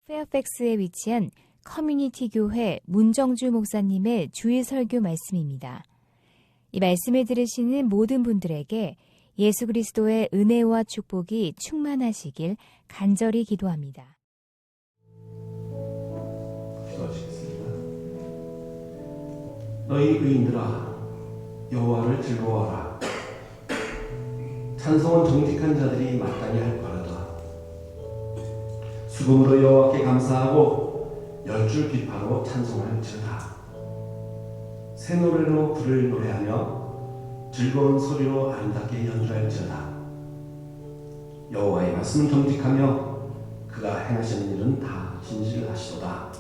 페어팩스에 위치한 커뮤니티 교회 문정주 목사님의 주일 설교 말씀입니다. 이 말씀을 들으시는 모든 분들에게 예수 그리스도의 은혜와 축복이 충만하시길 간절히 기도합니다. 기도하시겠습니다. 너희 의인들아 여호와를 즐거워하라. 찬송은 정직한 자들이 마땅히 할 거라다. 수금으로 여호와께 감사하고 열줄 비파로 찬송할지어다. 새 노래로 부를 노래하며 즐거운 소리로 아름답게 연주할지어다. 여호와의 말씀은 정직하며 그가 행하시는 일은 다 진실하시도다.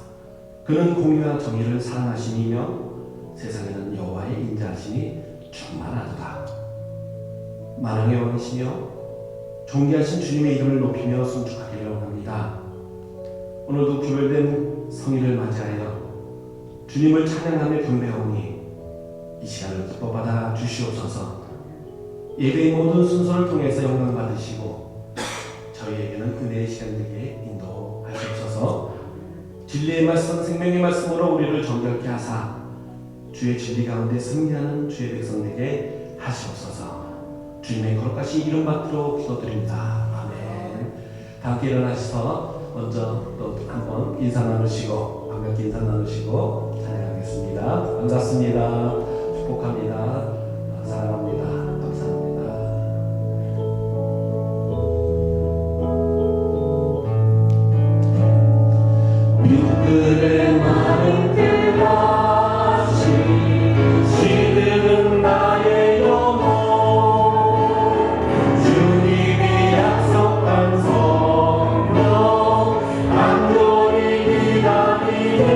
그는 공의와 정의를 사랑하시니며 세상에는 여호와의 인자하심이 충만하도다. 만왕의 왕이시며 존귀하신 주님의 이름을 높이며 순축하기를 원합니다. 오늘도 구별된 성일을 맞이하여 주님을 찬양하며 경배하오니 이 시간을 기뻐 받아 주시옵소서. 예배의 모든 순서를 통해서 영광 받으시고 저희에게는 은혜의 시간 되게 인도하시옵소서. 진리의 말씀, 생명의 말씀으로 우리를 정결케 하사 주의 진리 가운데 승리하는 주의 백성에게 하시옵소서. 주님의 거룩하신 이름 받들어 기도드립니다. 아멘. 다 함께 일어나셔서 먼저 또 한번 인사 나누시고 반갑게 인사 나누시고 찬양하겠습니다. 반갑습니다. 축복합니다. 사랑합니다. 감사합니다. 육들의 마른 그라시 시들은 나의 영혼 주님이 약속한 성령 간절히 기다리네.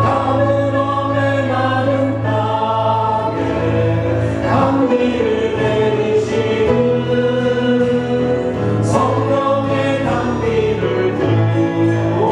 가물어 메마른 땅에 강비를 내리시는 성령의 강비를 들고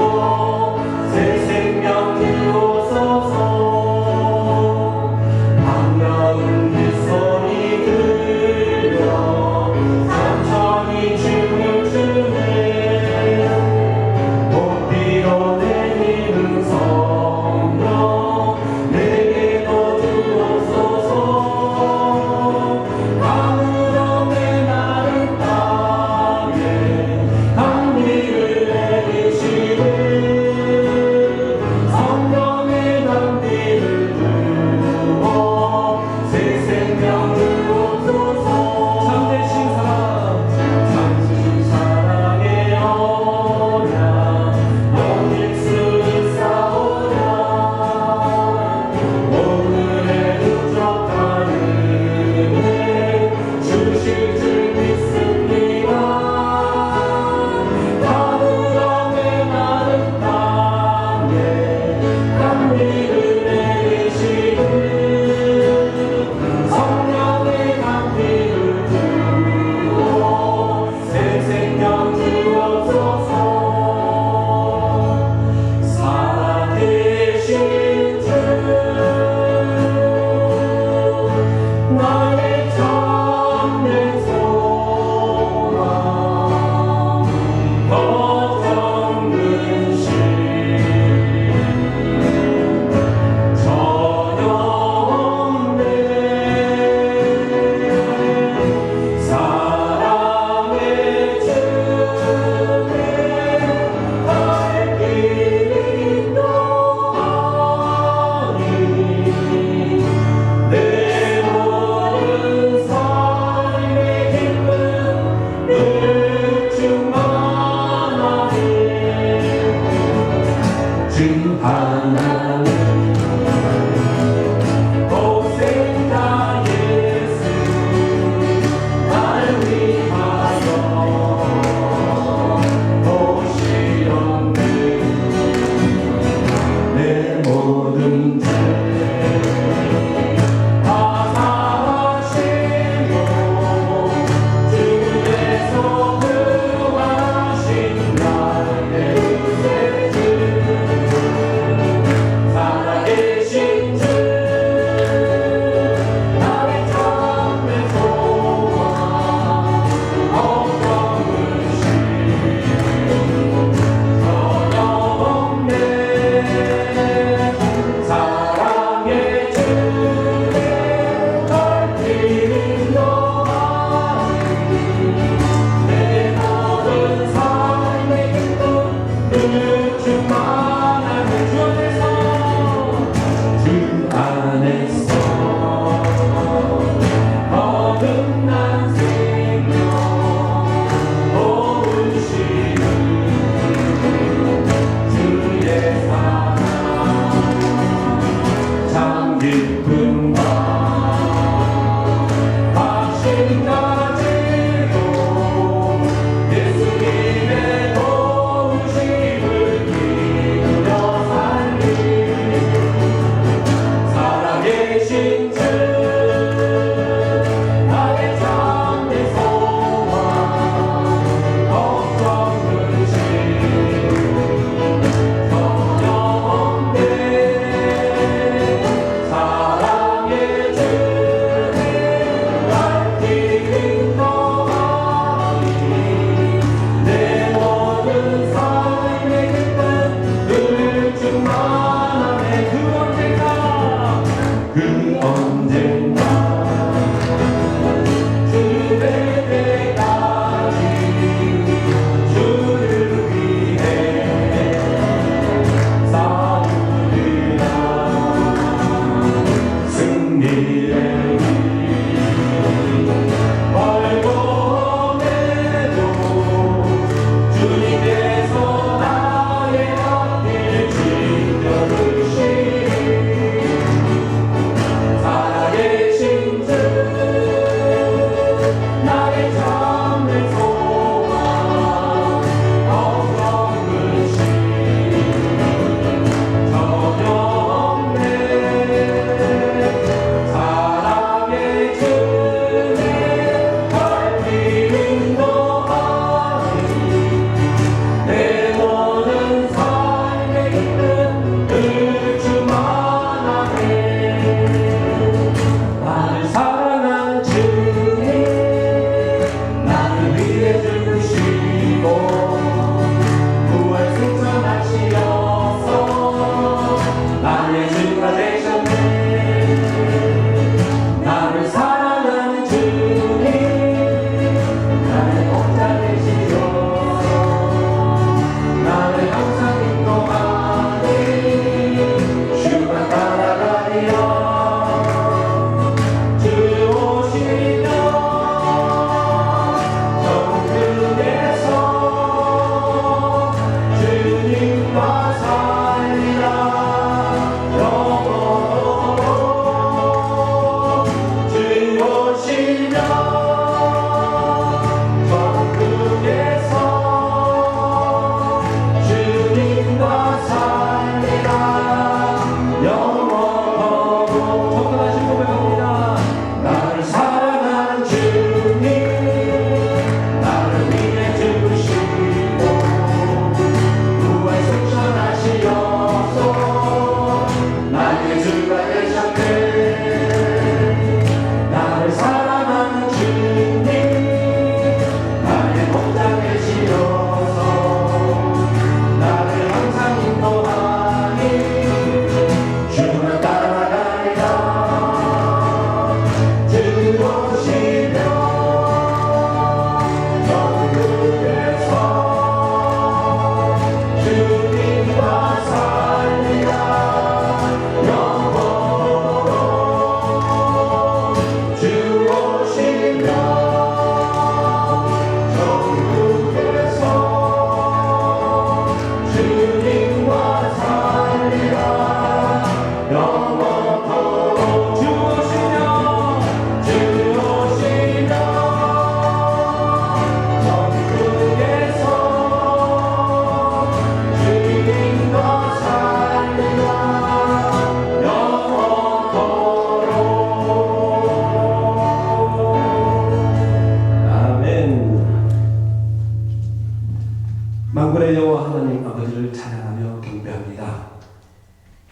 여호와 하나님 아버지를 찬양하며 경배합니다.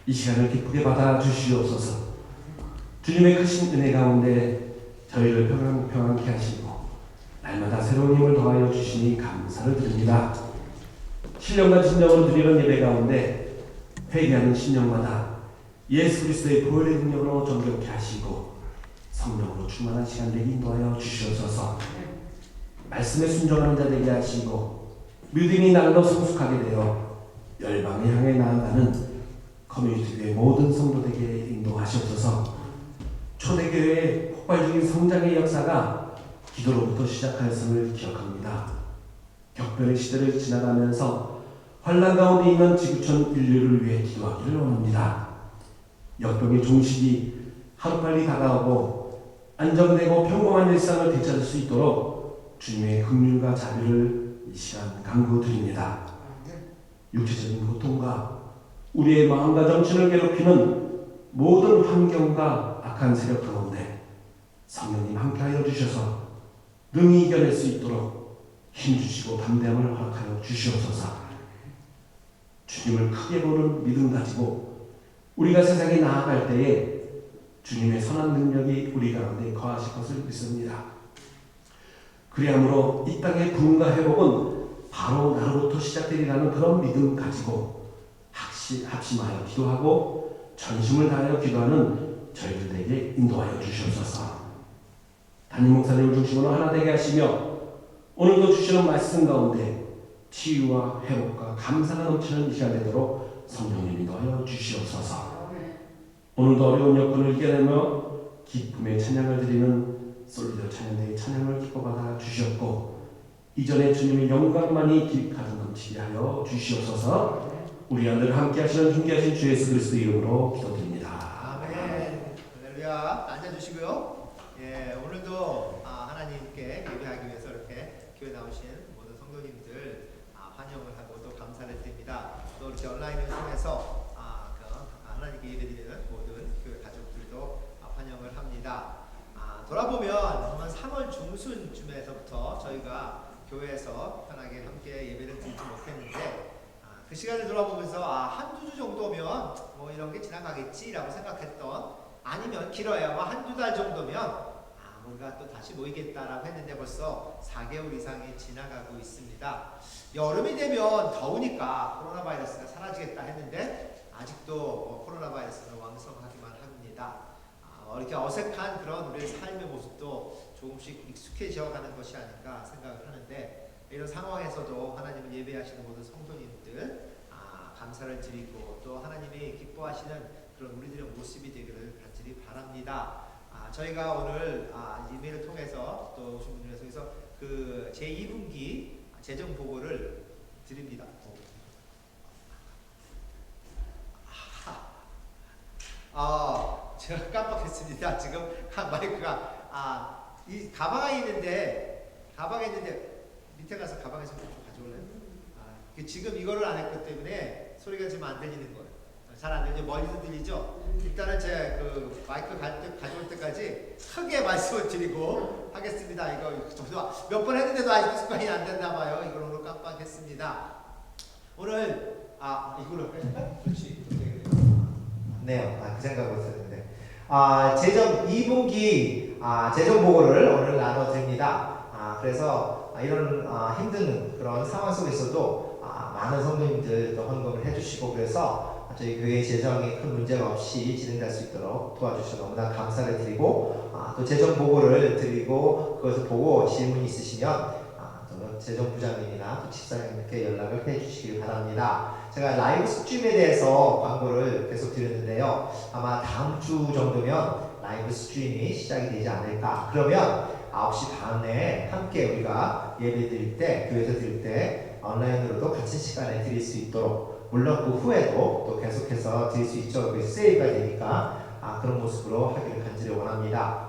이 시간을 기쁘게 받아 주시옵소서. 주님의 크신 은혜 가운데 저희를 평안케 하시고 날마다 새로운 힘을 더하여 주시니 감사를 드립니다. 신령과 진정으로 드리는 예배 가운데 회개하는 심령마다 예수 그리스도의 보혈의 능력으로 정결케 하시고 성령으로 충만한 시간 되게 인도하여 주시옵소서. 말씀에 순종하는 자 되게 하시고 믿음이 날로 성숙하게 되어 열방을 향해 나아가는 커뮤니티의 모든 성도들에게 인도하시옵소서. 초대교회의 폭발적인 성장의 역사가 기도로부터 시작하였음을 기억합니다. 격변의 시대를 지나가면서 환난 가운데 있는 지구촌 인류를 위해 기도하기를 원합니다. 역병의 종식이 하루빨리 다가오고 안정되고 평범한 일상을 되찾을 수 있도록 주님의 긍휼과 자비를 이 시간 간구드립니다. 육체적인 고통과 우리의 마음과 정신을 괴롭히는 모든 환경과 악한 세력 가운데 성령님 함께하여 주셔서 능히 이겨낼 수 있도록 힘주시고 담대함을 허락하여 주시옵소서. 주님을 크게 보는 믿음 가지고 우리가 세상에 나아갈 때에 주님의 선한 능력이 우리 가운데 거하실 것을 믿습니다. 그리함으로 이 땅의 부흥과 회복은 바로 나로부터 시작되리라는 그런 믿음 가지고 합심하여 기도하고 전심을 다하여 기도하는 저희들에게 인도하여 주시옵소서. 담임 목사님을 중심으로 하나 되게 하시며 오늘도 주시는 말씀 가운데 치유와 회복과 감사가 넘치는 이 시간 되도록 성령님 인도하여 주시옵소서. 오늘도 어려운 여건을 이겨내며 기쁨의 찬양을 드리는 솔리더 찬양대의 찬양을 기뻐받아 주셨고 이전에 주님의 영광만이 가득 넘치게 하여 주시옵소서. 우리 아들 함께 하시는 존귀하신 주 예수 그리스도 이름으로 기도드립니다. 아멘. 할렐루야. 앉아주시고요. 예, 오늘도 하나님께 예배하기 위해서 이렇게 교회 나오신 모든 성도님들 환영을 하고 또 감사를 드립니다. 또 이렇게 온라인을 통해서 하나님께 예배드리는 모든 교회 가족들도 환영을 합니다. 돌아보면 한 3월 중순쯤에서부터 저희가 교회에서 편하게 함께 예배를 드리지 못했는데 그 시간을 돌아보면서 한두 주 정도면 뭐 이런 게 지나가겠지라고 생각했던, 아니면 길어야 한두 달 정도면 우리가 또 다시 모이겠다라고 했는데 벌써 4개월 이상이 지나가고 있습니다. 여름이 되면 더우니까 코로나 바이러스가 사라지겠다 했는데 아직도 코로나 바이러스는 왕성하기만 합니다. 이렇게 어색한 그런 우리의 삶의 모습도 조금씩 익숙해져가는 것이 아닌가 생각을 하는데, 이런 상황에서도 하나님을 예배하시는 모든 성도님들 감사를 드리고 또 하나님이 기뻐하시는 그런 우리들의 모습이 되기를 간절히 바랍니다. 저희가 오늘 이메일을 통해서 또 오신 분들을 통해서 그 제2분기 재정 보고를 드립니다. 제가 깜빡했습니다. 지금 마이크가 이 가방에 있는데 밑에 가서 가방에서 좀 가져올래요? 지금 이거를 안 했기 때문에 소리가 지금 안 들리는 거예요. 잘 안 들리죠? 멀리서 들리죠? 일단은 제 그 마이크 가져올 때까지 크게 말씀을 드리고 하겠습니다. 이거 저도 몇 번 했는데도 아직도 습관이 안 됐나 봐요. 이걸 오늘 깜빡했습니다. 오늘 이걸로 그렇지. 네, 그 생각을 했었는데 재정 2분기 재정 보고를 오늘 나눠드립니다. 그래서 이런 힘든 그런 상황 속에서도 많은 성도님들 헌금을 해주시고 그래서 저희 교회 재정이 큰 문제가 없이 진행될 수 있도록 도와주셔서 너무나 감사를 드리고 또 재정 보고를 드리고 그것을 보고 질문이 있으시면 재정부장님이나 또 집사님께 연락을 해주시기 바랍니다. 제가 라이브 스트림에 대해서 광고를 계속 드렸는데요. 아마 다음 주 정도면 라이브 스트림이 시작이 되지 않을까. 그러면 9시 반에 함께 우리가 예배 드릴 때, 교회에서 드릴 때 온라인으로도 같은 시간에 드릴 수 있도록, 물론 그 후에도 또 계속해서 드릴 수 있죠. 그 세일가 되니까 그런 모습으로 하기를 간절히 원합니다.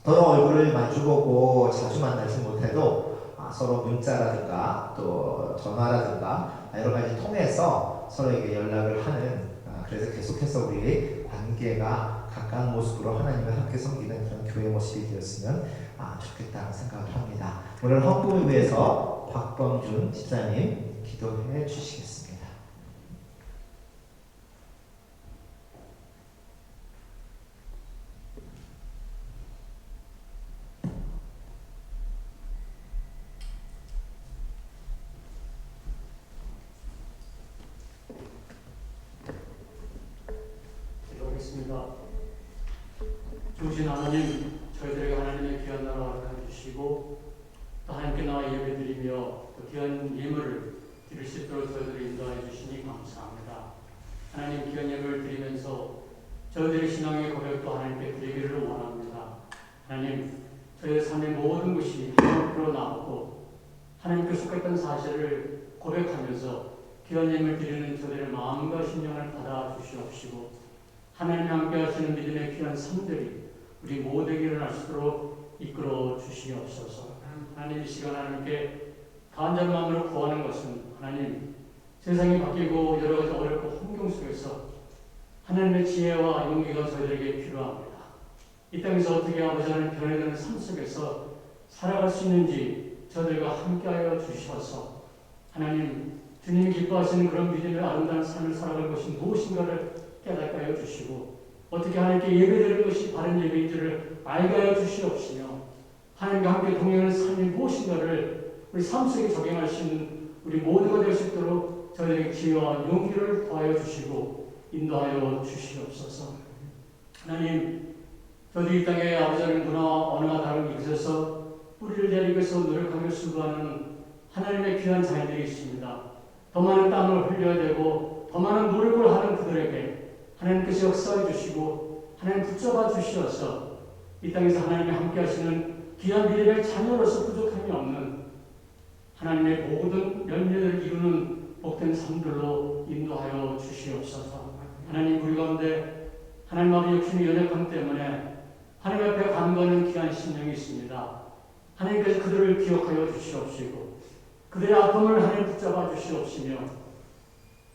서로 얼굴을 마주보고 자주 만나지 못해도 서로 문자라든가 또 전화라든가 여러 가지 통해서 서로에게 연락을 하는, 그래서 계속해서 우리 관계가 가까운 모습으로 하나님을 함께 섬기는 그런 교회 모습이 되었으면 좋겠다는 생각을 합니다. 오늘 헌금을 위해서 박범준 집사님, 기도해 주시겠습니다. 기도하겠습니다. 주신 하나님, 저희들에게 하나님의 귀한 나라 허락해 주시고 또 하나님께 나와 예배드리며 또 귀한 예물을 드릴 수 있도록 저희들을 인도하여 주시니 감사합니다. 하나님, 귀한 예물을 드리면서 저희들의 신앙의 고백도 하나님께 드리기를 원합니다. 하나님, 저희의 삶의 모든 것이 하나님께로 나왔고 하나님께 속했던 사실을 고백하면서 귀한 예물 드리는 저희들의 마음과 심령을 받아 주시옵시고 하나님이 함께 하시는 믿음의 귀한 삶들이 우리 모두에게 일어날 수 있도록 이끌어 주시옵소서. 하나님, 이 시간 하나님께 간절한 마음으로 구하는 것은 하나님, 세상이 바뀌고 여러 가지 어렵고 환경 속에서 하나님의 지혜와 용기가 저희들에게 필요합니다. 이 땅에서 어떻게 아버지 하나님 변해가는 삶 속에서 살아갈 수 있는지 저희들과 함께하여 주셔서 하나님, 주님이 기뻐하시는 그런 믿음의 아름다운 삶을 살아갈 것이 무엇인가를 깨닫게 하여 주시고 어떻게 하나님께 예배드리는 것이 바른 예배인지를 알게 하여 주시옵시며 하나님과 함께 동행하는 삶이 무엇인가를 우리 삶 속에 적용할 수 있는 우리 모두가 될 수 있도록 저희에게 기회와 용기를 더하여 주시고 인도하여 주시옵소서. 하나님, 저희들이 이 땅에 아버지 하나님 문화와 언어가 다른 이곳에서 뿌리를 내리기 위해서 노력하며 수고하는 하나님의 귀한 자녀들이 있습니다. 더 많은 땀을 흘려야 되고 더 많은 노력을 하는 그들에게 하나님께서 역사해 주시고 하나님 붙잡아 주시어서 이 땅에서 하나님이 함께 하시는 귀한 믿음의 자녀로서 부족함이 없는 하나님의 모든 열매를 이루는 복된 삶들로 인도하여 주시옵소서. 하나님, 우리 가운데 하나님 아버지 육신의 연약함 때문에 하나님 앞에 간구하는 귀한 심령이 있습니다. 하나님께서 그들을 기억하여 주시옵시고 그들의 아픔을 하나님 붙잡아 주시옵시며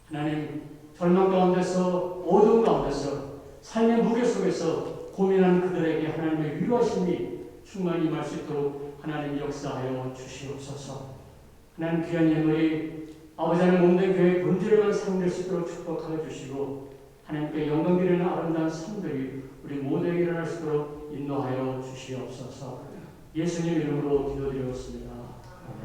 하나님, 절망 가운데서 어두운 가운데서 삶의 무게 속에서 고민하는 그들에게 하나님의 위로하심이 충만히 임할 수 있도록 하나님 역사하여 주시옵소서. 하나님, 귀한 예물이 아버지 하나님 몸된 교회의 본질만 상될 수 있도록 축복하여 주시고 하나님께 영광 드리는 아름다운 삶들이 우리 모두에게 일어날 수 있도록 인도하여 주시옵소서. 예수님 이름으로 기도드리겠습니다.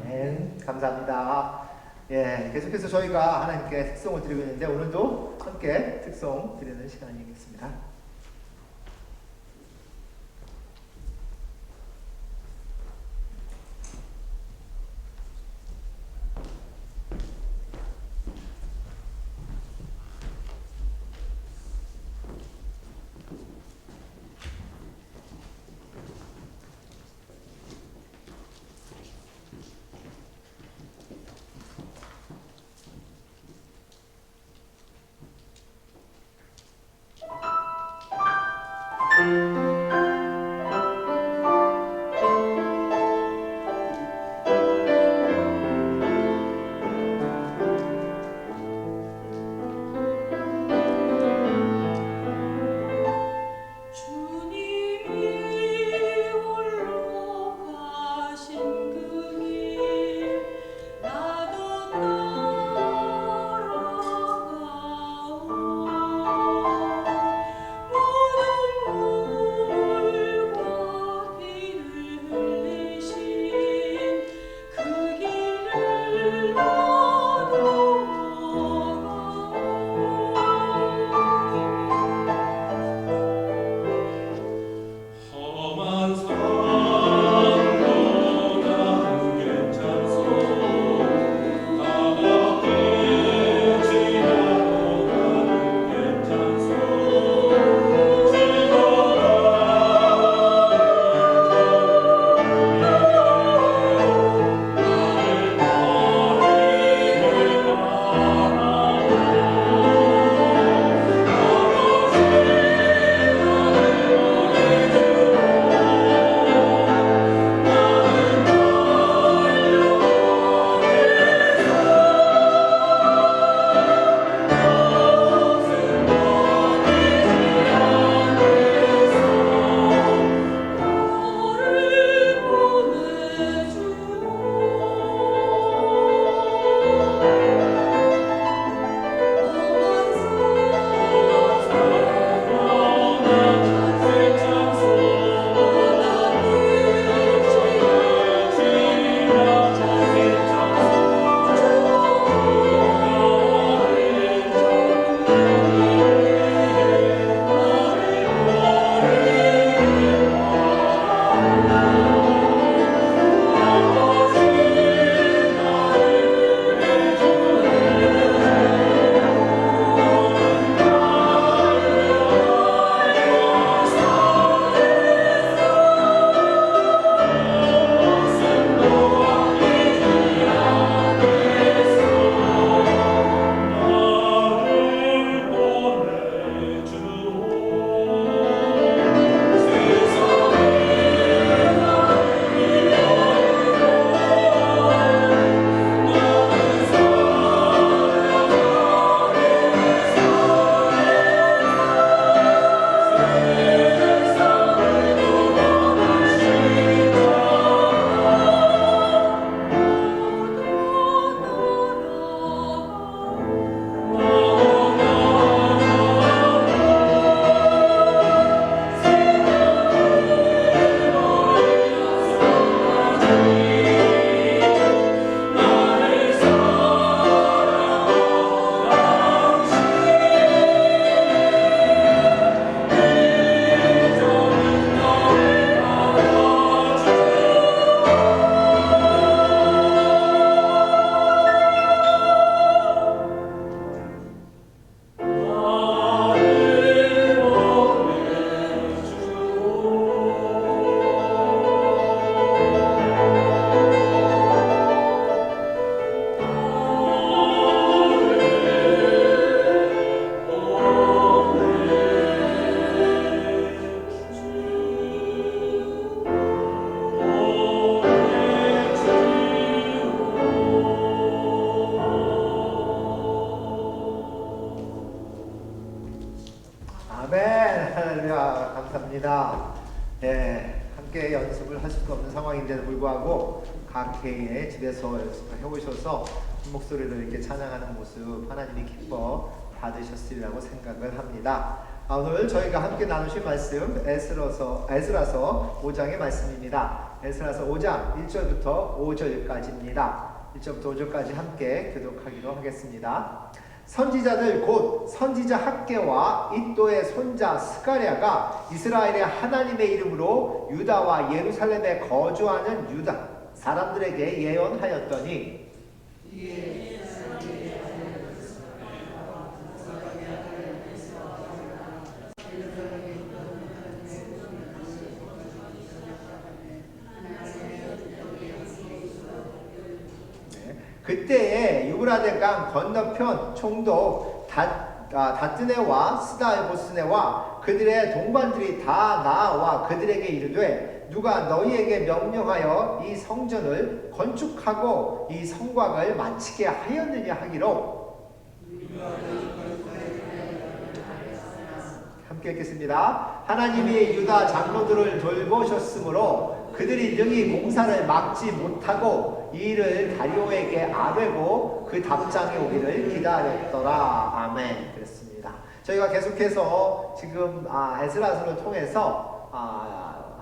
아멘. 감사합니다. 예, 계속해서 저희가 하나님께 특송을 드리고 있는데 오늘도 함께 특송 드리는 시간이겠습니다. 아멘. 할렐루야. 감사합니다. 네, 함께 연습을 할 수가 없는 상황인데도 불구하고 각 개인의 집에서 연습을 해오셔서 목소리를 이렇게 찬양하는 모습 하나님이 기뻐 받으셨으리라고 생각을 합니다. 오늘 저희가 함께 나누실 말씀 에스라서 5장의 말씀입니다. 에스라서 5장 1절부터 5절까지입니다. 1절부터 5절까지 함께 교독하기로 하겠습니다. 선지자들 곧 선지자 학개와 id도의 손자 스가랴가 이스라엘의 하나님의 이름으로 유다와 예루살렘에 거주하는 유다 사람들에게 예언하였더니 그때에 유브라데 강 건너편 총독 다뜨네와 스다보스네와 그들의 동반들이 다 나와 그들에게 이르되 누가 너희에게 명령하여 이 성전을 건축하고 이 성곽을 마치게 하였느냐 하기로 함께 읽겠습니다. 하나님이 유다 장로들을 돌보셨으므로 그들이 능히 공사를 막지 못하고 이 일을 다리오에게 아뢰고 그 답장이 오기를 기다렸더라. 아멘. 그렇습니다. 저희가 계속해서 지금 에스라서를 통해서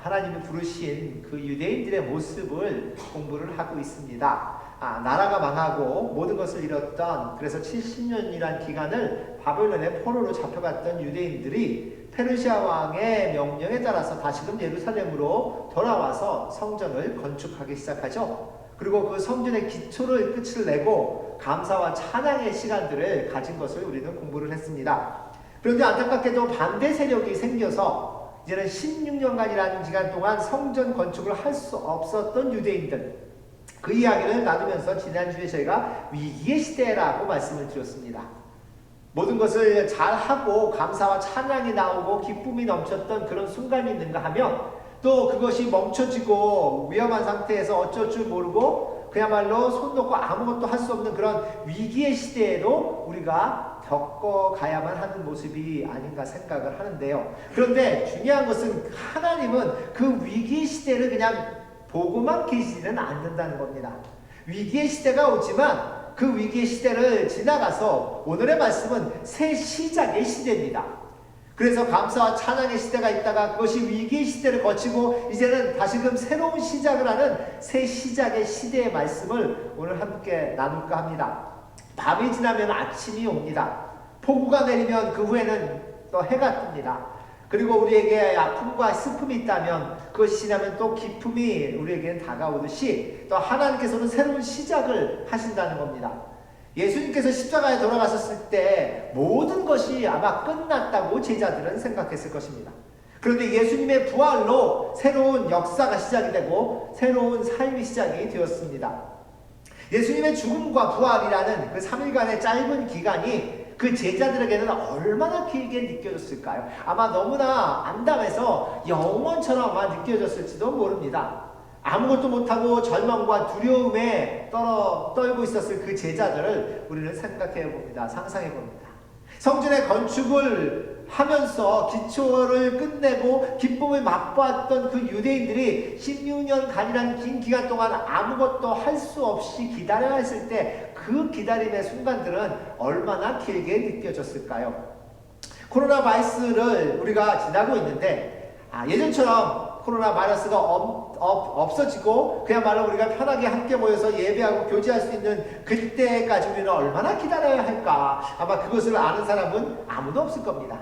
하나님이 부르신 그 유대인들의 모습을 공부를 하고 있습니다. 나라가 망하고 모든 것을 잃었던, 그래서 70년이란 기간을 바벨론의 포로로 잡혀갔던 유대인들이 페르시아 왕의 명령에 따라서 다시금 예루살렘으로 돌아와서 성전을 건축하기 시작하죠. 그리고 그 성전의 기초를 끝을 내고 감사와 찬양의 시간들을 가진 것을 우리는 공부를 했습니다. 그런데 안타깝게도 반대 세력이 생겨서 이제는 16년간이라는 기간 동안 성전 건축을 할 수 없었던 유대인들, 그 이야기를 나누면서 지난주에 저희가 위기의 시대라고 말씀을 드렸습니다. 모든 것을 잘하고 감사와 찬양이 나오고 기쁨이 넘쳤던 그런 순간이 있는가 하면 또 그것이 멈춰지고 위험한 상태에서 어쩔 줄 모르고 그야말로 손 놓고 아무것도 할 수 없는 그런 위기의 시대에도 우리가 겪어가야만 하는 모습이 아닌가 생각을 하는데요. 그런데 중요한 것은 하나님은 그 위기의 시대를 그냥 보고만 계시지는 않는다는 겁니다. 위기의 시대가 오지만 그 위기의 시대를 지나가서 오늘의 말씀은 새 시작의 시대입니다. 그래서 감사와 찬양의 시대가 있다가 그것이 위기의 시대를 거치고 이제는 다시금 새로운 시작을 하는 새 시작의 시대의 말씀을 오늘 함께 나눌까 합니다. 밤이 지나면 아침이 옵니다. 폭우가 내리면 그 후에는 또 해가 뜹니다. 그리고 우리에게 아픔과 슬픔이 있다면 그것이 지나면 또 기쁨이 우리에게는 다가오듯이 또 하나님께서는 새로운 시작을 하신다는 겁니다. 예수님께서 십자가에 돌아가셨을 때 모든 것이 아마 끝났다고 제자들은 생각했을 것입니다. 그런데 예수님의 부활로 새로운 역사가 시작이 되고 새로운 삶이 시작이 되었습니다. 예수님의 죽음과 부활이라는 그 3일간의 짧은 기간이 그 제자들에게는 얼마나 길게 느껴졌을까요? 아마 너무나 암담해서 영원처럼 아마 느껴졌을지도 모릅니다. 아무것도 못하고 절망과 두려움에 떨고 있었을 그 제자들을 우리는 생각해 봅니다. 상상해 봅니다. 성전의 건축을 하면서 기초를 끝내고 기쁨을 맛보았던 그 유대인들이 16년간이라는 긴 기간 동안 아무것도 할 수 없이 기다려야 했을 때 그 기다림의 순간들은 얼마나 길게 느껴졌을까요? 코로나 바이러스를 우리가 지나고 있는데 예전처럼 코로나 바이러스가 없어지고 그야말로 우리가 편하게 함께 모여서 예배하고 교제할 수 있는 그때까지 우리는 얼마나 기다려야 할까? 아마 그것을 아는 사람은 아무도 없을 겁니다.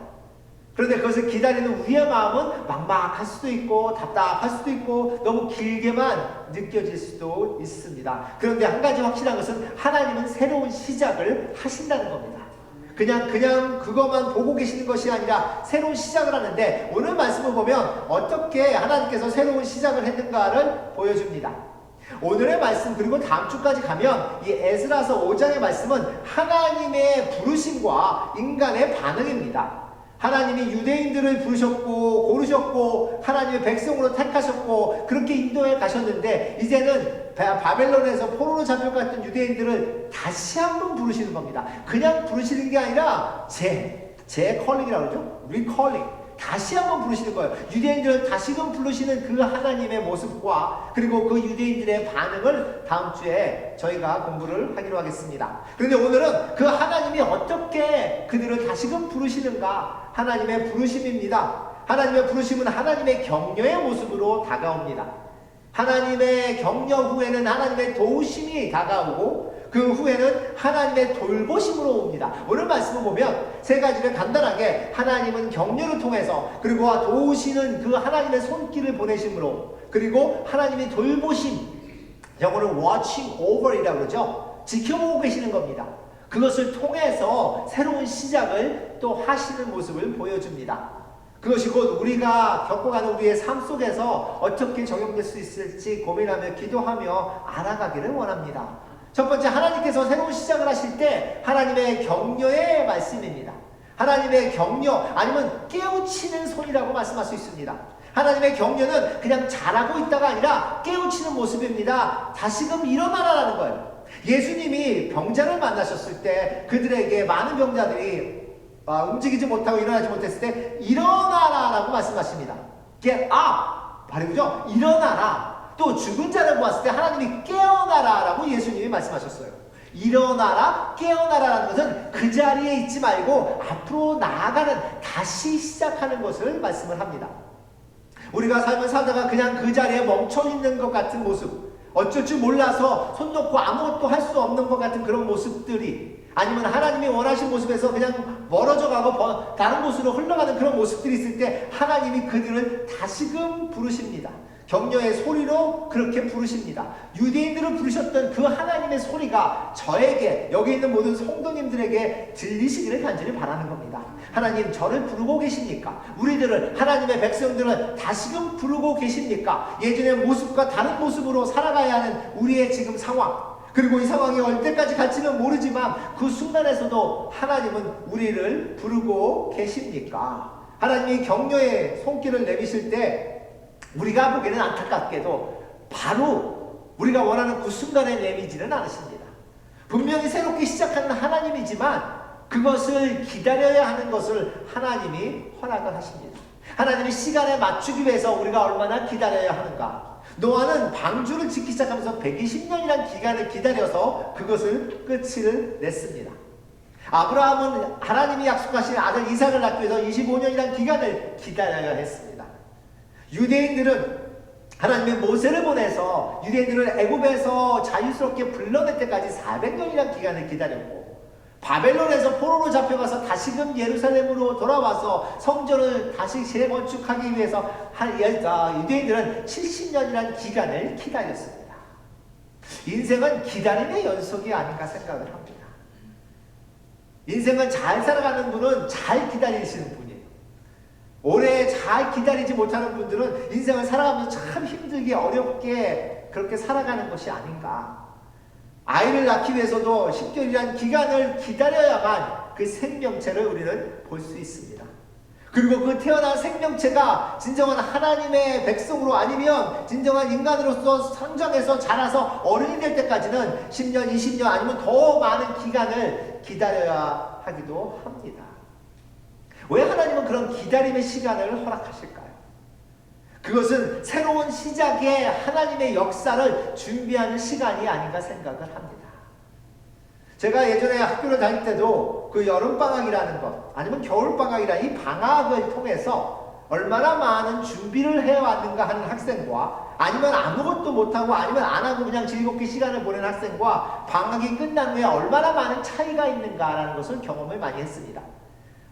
그런데 그것을 기다리는 우리의 마음은 막막할 수도 있고 답답할 수도 있고 너무 길게만 느껴질 수도 있습니다. 그런데 한 가지 확실한 것은 하나님은 새로운 시작을 하신다는 겁니다. 그냥 그것만 보고 계시는 것이 아니라 새로운 시작을 하는데 오늘 말씀을 보면 어떻게 하나님께서 새로운 시작을 했는가를 보여줍니다. 오늘의 말씀 그리고 다음 주까지 가면 이 에스라서 5장의 말씀은 하나님의 부르심과 인간의 반응입니다. 하나님이 유대인들을 부르셨고 고르셨고 하나님의 백성으로 택하셨고 그렇게 인도해 가셨는데 이제는 바벨론에서 포로로 잡혀갔던 유대인들을 다시 한번 부르시는 겁니다. 그냥 부르시는 게 아니라 재컬링이라고 그러죠. 리컬링. 다시 한번 부르시는 거예요. 유대인들을 다시금 부르시는 그 하나님의 모습과 그리고 그 유대인들의 반응을 다음 주에 저희가 공부를 하기로 하겠습니다. 그런데 오늘은 그 하나님이 어떻게 그들을 다시금 부르시는가, 하나님의 부르심입니다. 하나님의 부르심은 하나님의 격려의 모습으로 다가옵니다. 하나님의 격려 후에는 하나님의 도우심이 다가오고 그 후에는 하나님의 돌보심으로 옵니다. 오늘 말씀을 보면 세 가지를 간단하게 하나님은 격려를 통해서 그리고 도우시는 그 하나님의 손길을 보내심으로 그리고 하나님의 돌보심, 영어로 watching over이라고 그러죠. 지켜보고 계시는 겁니다. 그것을 통해서 새로운 시작을 또 하시는 모습을 보여줍니다. 그것이 곧 우리가 겪어가는 우리의 삶 속에서 어떻게 적용될 수 있을지 고민하며 기도하며 알아가기를 원합니다. 첫 번째, 하나님께서 새로운 시작을 하실 때 하나님의 격려의 말씀입니다. 하나님의 격려 아니면 깨우치는 손이라고 말씀할 수 있습니다. 하나님의 격려는 그냥 잘하고 있다가 아니라 깨우치는 모습입니다. 다시금 일어나라라는 거예요. 예수님이 병자를 만나셨을 때 그들에게 많은 병자들이 움직이지 못하고 일어나지 못했을 때 일어나라라고 말씀하십니다. Get up! 말이죠. 일어나라. 또 죽은 자를 보았을 때 하나님이 깨어나라라고 예수님이 말씀하셨어요. 일어나라, 깨어나라라는 것은 그 자리에 있지 말고 앞으로 나아가는, 다시 시작하는 것을 말씀을 합니다. 우리가 삶을 살다가 그냥 그 자리에 멈춰 있는 것 같은 모습, 어쩔 줄 몰라서 손 놓고 아무것도 할 수 없는 것 같은 그런 모습들이, 아니면 하나님이 원하신 모습에서 그냥 멀어져 가고 다른 곳으로 흘러가는 그런 모습들이 있을 때 하나님이 그들을 다시금 부르십니다. 격려의 소리로 그렇게 부르십니다. 유대인들을 부르셨던 그 하나님의 소리가 저에게, 여기 있는 모든 성도님들에게 들리시기를 간절히 바라는 겁니다. 하나님, 저를 부르고 계십니까? 우리들을, 하나님의 백성들을 다시금 부르고 계십니까? 예전의 모습과 다른 모습으로 살아가야 하는 우리의 지금 상황, 그리고 이 상황이 언제까지 갈지는 모르지만 그 순간에서도 하나님은 우리를 부르고 계십니까? 하나님이 격려의 손길을 내미실 때 우리가 보기에는 안타깝게도 바로 우리가 원하는 그 순간에 내미지는 않으십니다. 분명히 새롭게 시작하는 하나님이지만 그것을 기다려야 하는 것을 하나님이 허락을 하십니다. 하나님이 시간에 맞추기 위해서 우리가 얼마나 기다려야 하는가. 노아는 방주를 짓기 시작하면서 120년이라는 기간을 기다려서 그것을 끝을 냈습니다. 아브라함은 하나님이 약속하신 아들 이삭을 낳기 위해서 25년이라는 기간을 기다려야 했습니다. 유대인들은 하나님의 모세를 보내서 유대인들을 애굽에서 자유스럽게 불러낼 때까지 400년이라는 기간을 기다렸고, 바벨론에서 포로로 잡혀가서 다시금 예루살렘으로 돌아와서 성전을 다시 재건축하기 위해서 유대인들은 70년이라는 기간을 기다렸습니다. 인생은 기다림의 연속이 아닌가 생각을 합니다. 인생은 잘 살아가는 분은 잘 기다리시는 분이에요. 오래 잘 기다리지 못하는 분들은 인생을 살아가면서 참 힘들게 어렵게 그렇게 살아가는 것이 아닌가. 아이를 낳기 위해서도 10개월이라는 기간을 기다려야만 그 생명체를 우리는 볼 수 있습니다. 그리고 그 태어난 생명체가 진정한 하나님의 백성으로 아니면 진정한 인간으로서 성장해서 자라서 어른이 될 때까지는 10년, 20년 아니면 더 많은 기간을 기다려야 하기도 합니다. 왜 하나님은 그런 기다림의 시간을 허락하실까요? 그것은 새로운 시작에 하나님의 역사를 준비하는 시간이 아닌가 생각을 합니다. 제가 예전에 학교를 다닐 때도 그 여름방학이라는 것, 아니면 겨울방학이라는 이 방학을 통해서 얼마나 많은 준비를 해왔는가 하는 학생과, 아니면 아무것도 못하고 아니면 안 하고 그냥 즐겁게 시간을 보내는 학생과 방학이 끝난 후에 얼마나 많은 차이가 있는가라는 것을 경험을 많이 했습니다.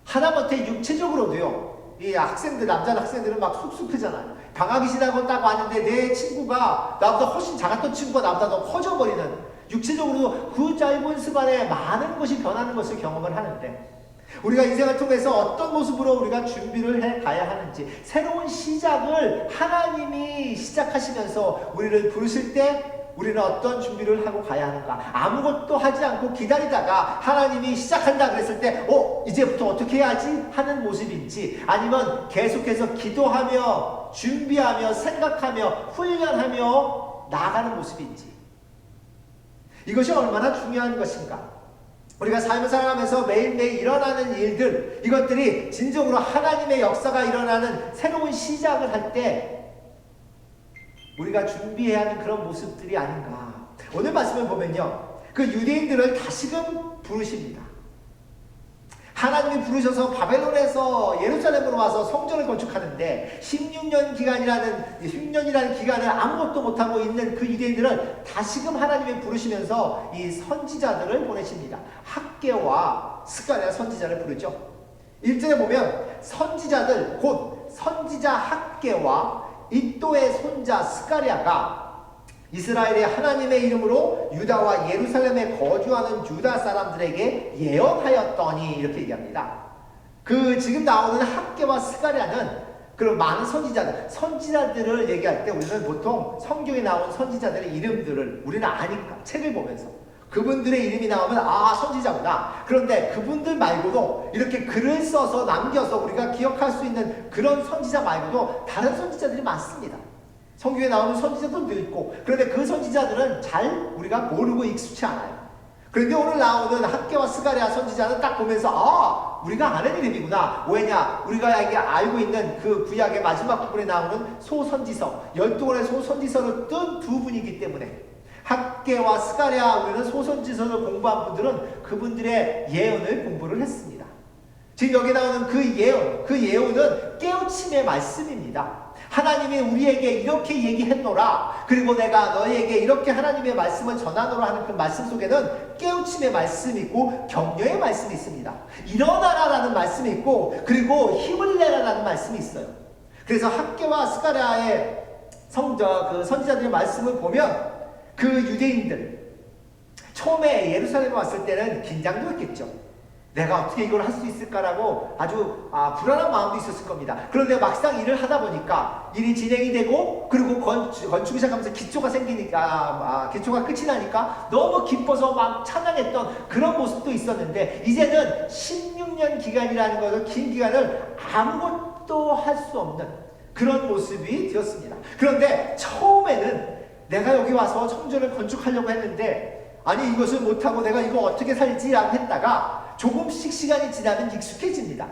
하다못해 육체적으로도요. 이 학생들, 남자 학생들은 막 쑥쑥 크잖아요. 방학이 지나고 딱 왔는데 내 친구가 나보다 훨씬 작았던 친구가 나보다 더 커져버리는, 육체적으로도 그 짧은 시간에 많은 것이 변하는 것을 경험을 하는데, 우리가 인생을 통해서 어떤 모습으로 우리가 준비를 해 가야 하는지, 새로운 시작을 하나님이 시작하시면서 우리를 부르실 때 우리는 어떤 준비를 하고 가야 하는가. 아무것도 하지 않고 기다리다가 하나님이 시작한다 그랬을 때 이제부터 어떻게 해야지 하는 모습인지, 아니면 계속해서 기도하며 준비하며 생각하며 훈련하며 나아가는 모습인지, 이것이 얼마나 중요한 것인가. 우리가 삶을 살아가면서 매일매일 일어나는 일들, 이것들이 진정으로 하나님의 역사가 일어나는 새로운 시작을 할 때 우리가 준비해야 하는 그런 모습들이 아닌가. 오늘 말씀을 보면요, 그 유대인들을 다시금 부르십니다. 하나님이 부르셔서 바벨론에서 예루살렘으로 와서 성전을 건축하는데 16년이라는 기간을 아무것도 못하고 있는 그 유대인들을 다시금 하나님이 부르시면서 이 선지자들을 보내십니다. 학개와 스가랴 선지자를 부르죠. 1절에 보면 선지자들 곧 선지자 학개와 이또의 손자 스가랴가 이스라엘의 하나님의 이름으로 유다와 예루살렘에 거주하는 유다 사람들에게 예언하였더니 이렇게 얘기합니다. 그 지금 나오는 학개와 스가랴는 그런 많은 선지자들을 얘기할 때 우리는 보통 성경에 나온 선지자들의 이름들을 우리는 아니까 책을 보면서 그분들의 이름이 나오면 아, 선지자구나. 그런데 그분들 말고도 이렇게 글을 써서 남겨서 우리가 기억할 수 있는 그런 선지자 말고도 다른 선지자들이 많습니다. 성경에 나오는 선지자들도 있고, 그런데 그 선지자들은 잘 우리가 모르고 익숙치 않아요. 그런데 오늘 나오는 학개와 스가랴 선지자는 딱 보면서 아, 우리가 아는 이름이구나. 왜냐? 우리가 알고 있는 그 구약의 마지막 부분에 나오는 소선지서, 12권의 소선지서를 뜬 두 분이기 때문에 학개와 스가랴, 우리는 소선지서를 공부한 분들은 그분들의 예언을 공부를 했습니다. 지금 여기 나오는 그 예언은 깨우침의 말씀입니다. 하나님이 우리에게 이렇게 얘기했노라. 그리고 내가 너희에게 이렇게 하나님의 말씀을 전하노라 하는 그 말씀 속에는 깨우침의 말씀이 있고 격려의 말씀이 있습니다. 일어나라라는 말씀이 있고 그리고 힘을 내라라는 말씀이 있어요. 그래서 학개와 스가랴의 선지자들의 말씀을 보면 그 유대인들 처음에 예루살렘에 왔을 때는 긴장도 했겠죠. 내가 어떻게 이걸 할 수 있을까라고 아주 불안한 마음도 있었을 겁니다. 그런데 막상 일을 하다 보니까 일이 진행이 되고 그리고 건축을 시작하면서 기초가 생기니까 기초가 끝이 나니까 너무 기뻐서 막 찬양했던 그런 모습도 있었는데 이제는 16년 기간이라는 것을 긴 기간을 아무것도 할 수 없는 그런 모습이 되었습니다. 그런데 처음에는 내가 여기 와서 성전을 건축하려고 했는데 아니 이것을 못하고 내가 이거 어떻게 살지라고 했다가 조금씩 시간이 지나면 익숙해집니다.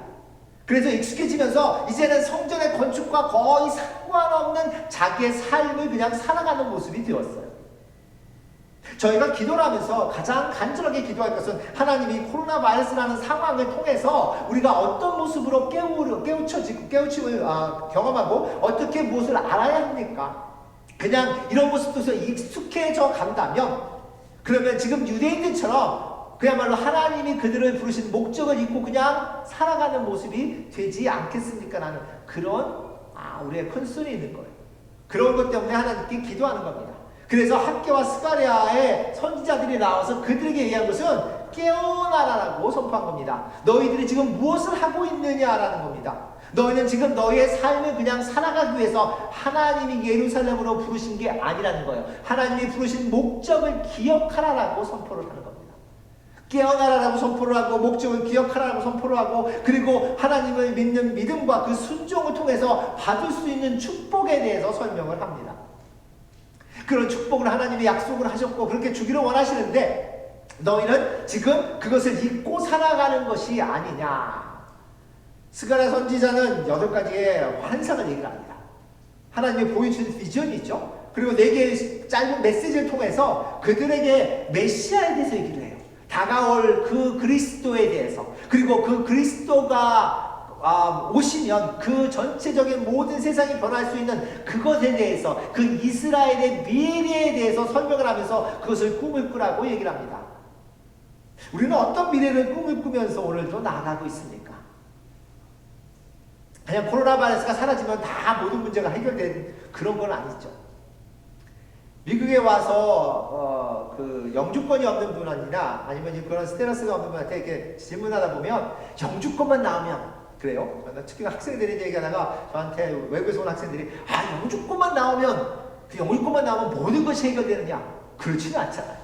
그래서 익숙해지면서 이제는 성전의 건축과 거의 상관없는 자기의 삶을 그냥 살아가는 모습이 되었어요. 저희가 기도를 하면서 가장 간절하게 기도할 것은 하나님이 코로나 바이러스라는 상황을 통해서 우리가 어떤 모습으로 깨우침을 경험하고 어떻게 무엇을 알아야 합니까? 그냥 이런 모습에서 익숙해져 간다면 그러면 지금 유대인들처럼 그야말로 하나님이 그들을 부르신 목적을 잊고 그냥 살아가는 모습이 되지 않겠습니까? 라는 그런 우리의 컨설이 있는 거예요. 그런 것 때문에 하나님께 기도하는 겁니다. 그래서 학개와 스가랴의 선지자들이 나와서 그들에게 얘기한 것은 깨어나라라고 선포한 겁니다. 너희들이 지금 무엇을 하고 있느냐라는 겁니다. 너희는 지금 너희의 삶을 그냥 살아가기 위해서 하나님이 예루살렘으로 부르신 게 아니라는 거예요. 하나님이 부르신 목적을 기억하라라고 선포를 하는 겁니다. 깨어나라라고 선포를 하고 목적을 기억하라고 선포를 하고 그리고 하나님을 믿는 믿음과 그 순종을 통해서 받을 수 있는 축복에 대해서 설명을 합니다. 그런 축복을 하나님이 약속을 하셨고 그렇게 주기를 원하시는데 너희는 지금 그것을 잊고 살아가는 것이 아니냐. 스가랴 선지자는 8가지의 환상을 얘기를 합니다. 하나님이 보여주신 비전이 있죠. 그리고 4개의 짧은 메시지를 통해서 그들에게 메시아에 대해서 얘기를 해요. 다가올 그 그리스도에 대해서 그리고 그 그리스도가 오시면 그 전체적인 모든 세상이 변할 수 있는 그것에 대해서 그 이스라엘의 미래에 대해서 설명을 하면서 그것을 꿈을 꾸라고 얘기를 합니다. 우리는 어떤 미래를 꿈을 꾸면서 오늘도 나아가고 있습니까? 그냥 코로나 바이러스가 사라지면 다 모든 문제가 해결된 그런 건 아니죠. 미국에 와서 그 영주권이 없는 분이나 아니면 그런 스테러스가 없는 분한테 이렇게 질문하다 보면 영주권만 나오면 그래요. 특히 학생들이 얘기하다가 저한테 외국에서 온 학생들이 영주권만 나오면 그 영주권만 나오면 모든 것이 해결되느냐? 그렇지는 않잖아요.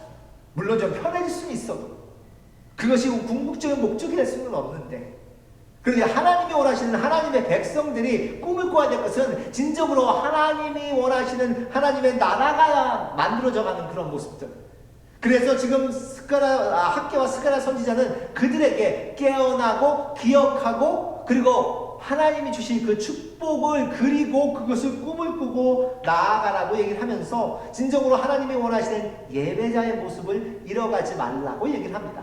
물론 좀 편해질 수는 있어도 그것이 궁극적인 목적이 될 수는 없는데 그런데 하나님이 원하시는 하나님의 백성들이 꿈을 꿔야 될 것은 진정으로 하나님이 원하시는 하나님의 나라가 만들어져가는 그런 모습들 그래서 지금 학개와 스가랴 선지자는 그들에게 깨어나고 기억하고 그리고 하나님이 주신 그 축복을 그리고 그것을 꿈을 꾸고 나아가라고 얘기를 하면서 진정으로 하나님이 원하시는 예배자의 모습을 잃어가지 말라고 얘기를 합니다.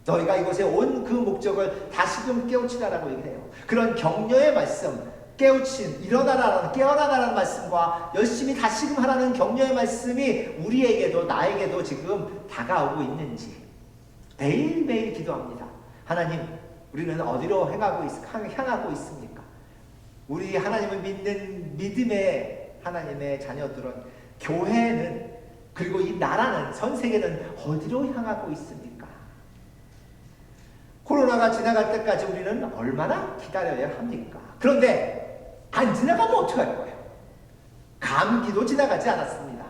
너희가 이곳에 온 그 목적을 다시금 깨우치라라고 얘기를 해요. 그런 격려의 말씀, 깨어나라는 말씀과 열심히 다시금 하라는 격려의 말씀이 우리에게도 나에게도 지금 다가오고 있는지 매일매일 기도합니다. 하나님, 우리는 어디로 향하고 있습니까? 우리 하나님을 믿는 믿음의 하나님의 자녀들은, 교회는, 그리고 이 나라는, 전 세계는 어디로 향하고 있습니까? 코로나가 지나갈 때까지 우리는 얼마나 기다려야 합니까? 그런데 안 지나가면 어떡할 거예요? 감기도 지나가지 않았습니다.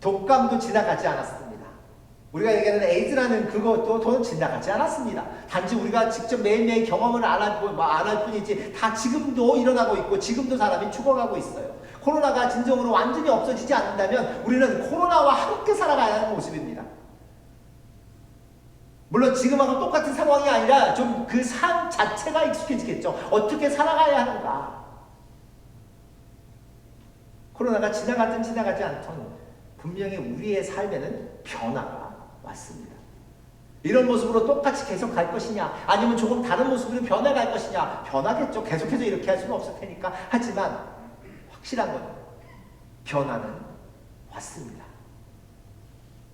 독감도 지나가지 않았습니다. 우리가 얘기하는 에이즈라는 그것도 더 지나가지 않았습니다. 단지 우리가 직접 매일매일 경험을 안 할 뿐이지 다 지금도 일어나고 있고 지금도 사람이 죽어가고 있어요. 코로나가 진정으로 완전히 없어지지 않는다면 우리는 코로나와 함께 살아가야 하는 모습입니다. 물론 지금하고 똑같은 상황이 아니라 좀 그 삶 자체가 익숙해지겠죠. 어떻게 살아가야 하는가. 코로나가 지나가든 지나가지 않든 분명히 우리의 삶에는 변화가 왔습니다. 이런 모습으로 똑같이 계속 갈 것이냐, 아니면 조금 다른 모습으로 변해갈 것이냐. 변하겠죠. 계속해서 이렇게 할 수는 없을 테니까. 하지만 확실한 건 변화는 왔습니다.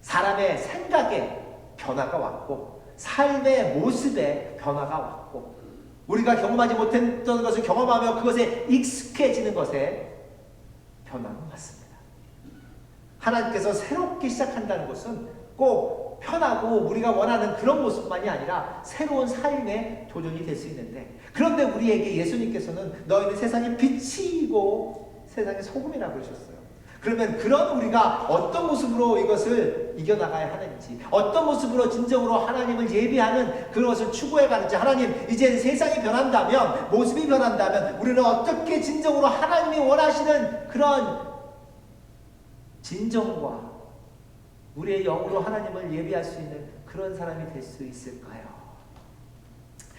사람의 생각에 변화가 왔고 삶의 모습에 변화가 왔고 우리가 경험하지 못했던 것을 경험하며 그것에 익숙해지는 것에 변화는 왔습니다. 하나님께서 새롭게 시작한다는 것은 꼭 편하고 우리가 원하는 그런 모습만이 아니라 새로운 삶의 도전이 될 수 있는데, 그런데 우리에게 예수님께서는 너희는 세상의 빛이고 세상의 소금이라고 그러셨어요. 그러면 그런 우리가 어떤 모습으로 이것을 이겨나가야 하는지, 어떤 모습으로 진정으로 하나님을 예비하는 그것을 추구해 가는지, 하나님 이제 세상이 변한다면, 모습이 변한다면 우리는 어떻게 진정으로 하나님이 원하시는 그런 진정과 우리의 영으로 하나님을 예비할 수 있는 그런 사람이 될 수 있을까요?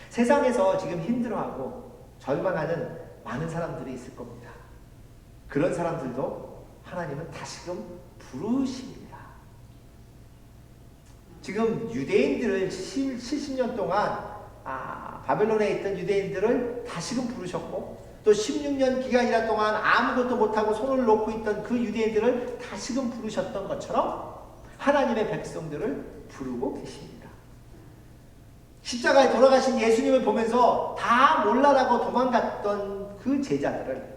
세상에서 지금 힘들어하고 절망하는 많은 사람들이 있을 겁니다. 그런 사람들도 하나님은 다시금 부르십니다. 지금 유대인들을 70년 동안 바벨론에 있던 유대인들을 다시금 부르셨고, 또 16년 기간이라 동안 아무것도 못하고 손을 놓고 있던 그 유대인들을 다시금 부르셨던 것처럼 하나님의 백성들을 부르고 계십니다. 십자가에 돌아가신 예수님을 보면서 다 몰라라고 도망갔던 그 제자들을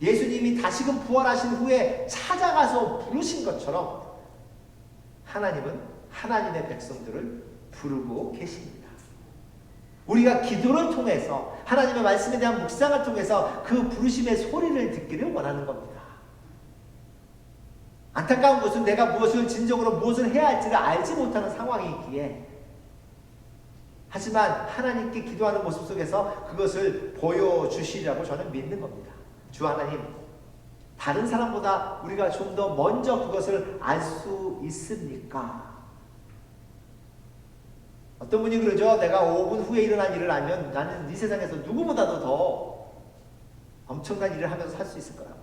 예수님이 다시금 부활하신 후에 찾아가서 부르신 것처럼 하나님은 하나님의 백성들을 부르고 계십니다. 우리가 기도를 통해서 하나님의 말씀에 대한 묵상을 통해서 그 부르심의 소리를 듣기를 원하는 겁니다. 안타까운 것은 내가 무엇을 진정으로 무엇을 해야 할지를 알지 못하는 상황이기에, 하지만 하나님께 기도하는 모습 속에서 그것을 보여주시리라고 저는 믿는 겁니다. 주 하나님, 다른 사람보다 우리가 좀 더 먼저 그것을 알 수 있습니까? 어떤 분이 그러죠. 내가 5분 후에 일어난 일을 알면 나는 이 세상에서 누구보다도 더 엄청난 일을 하면서 살 수 있을 거라고.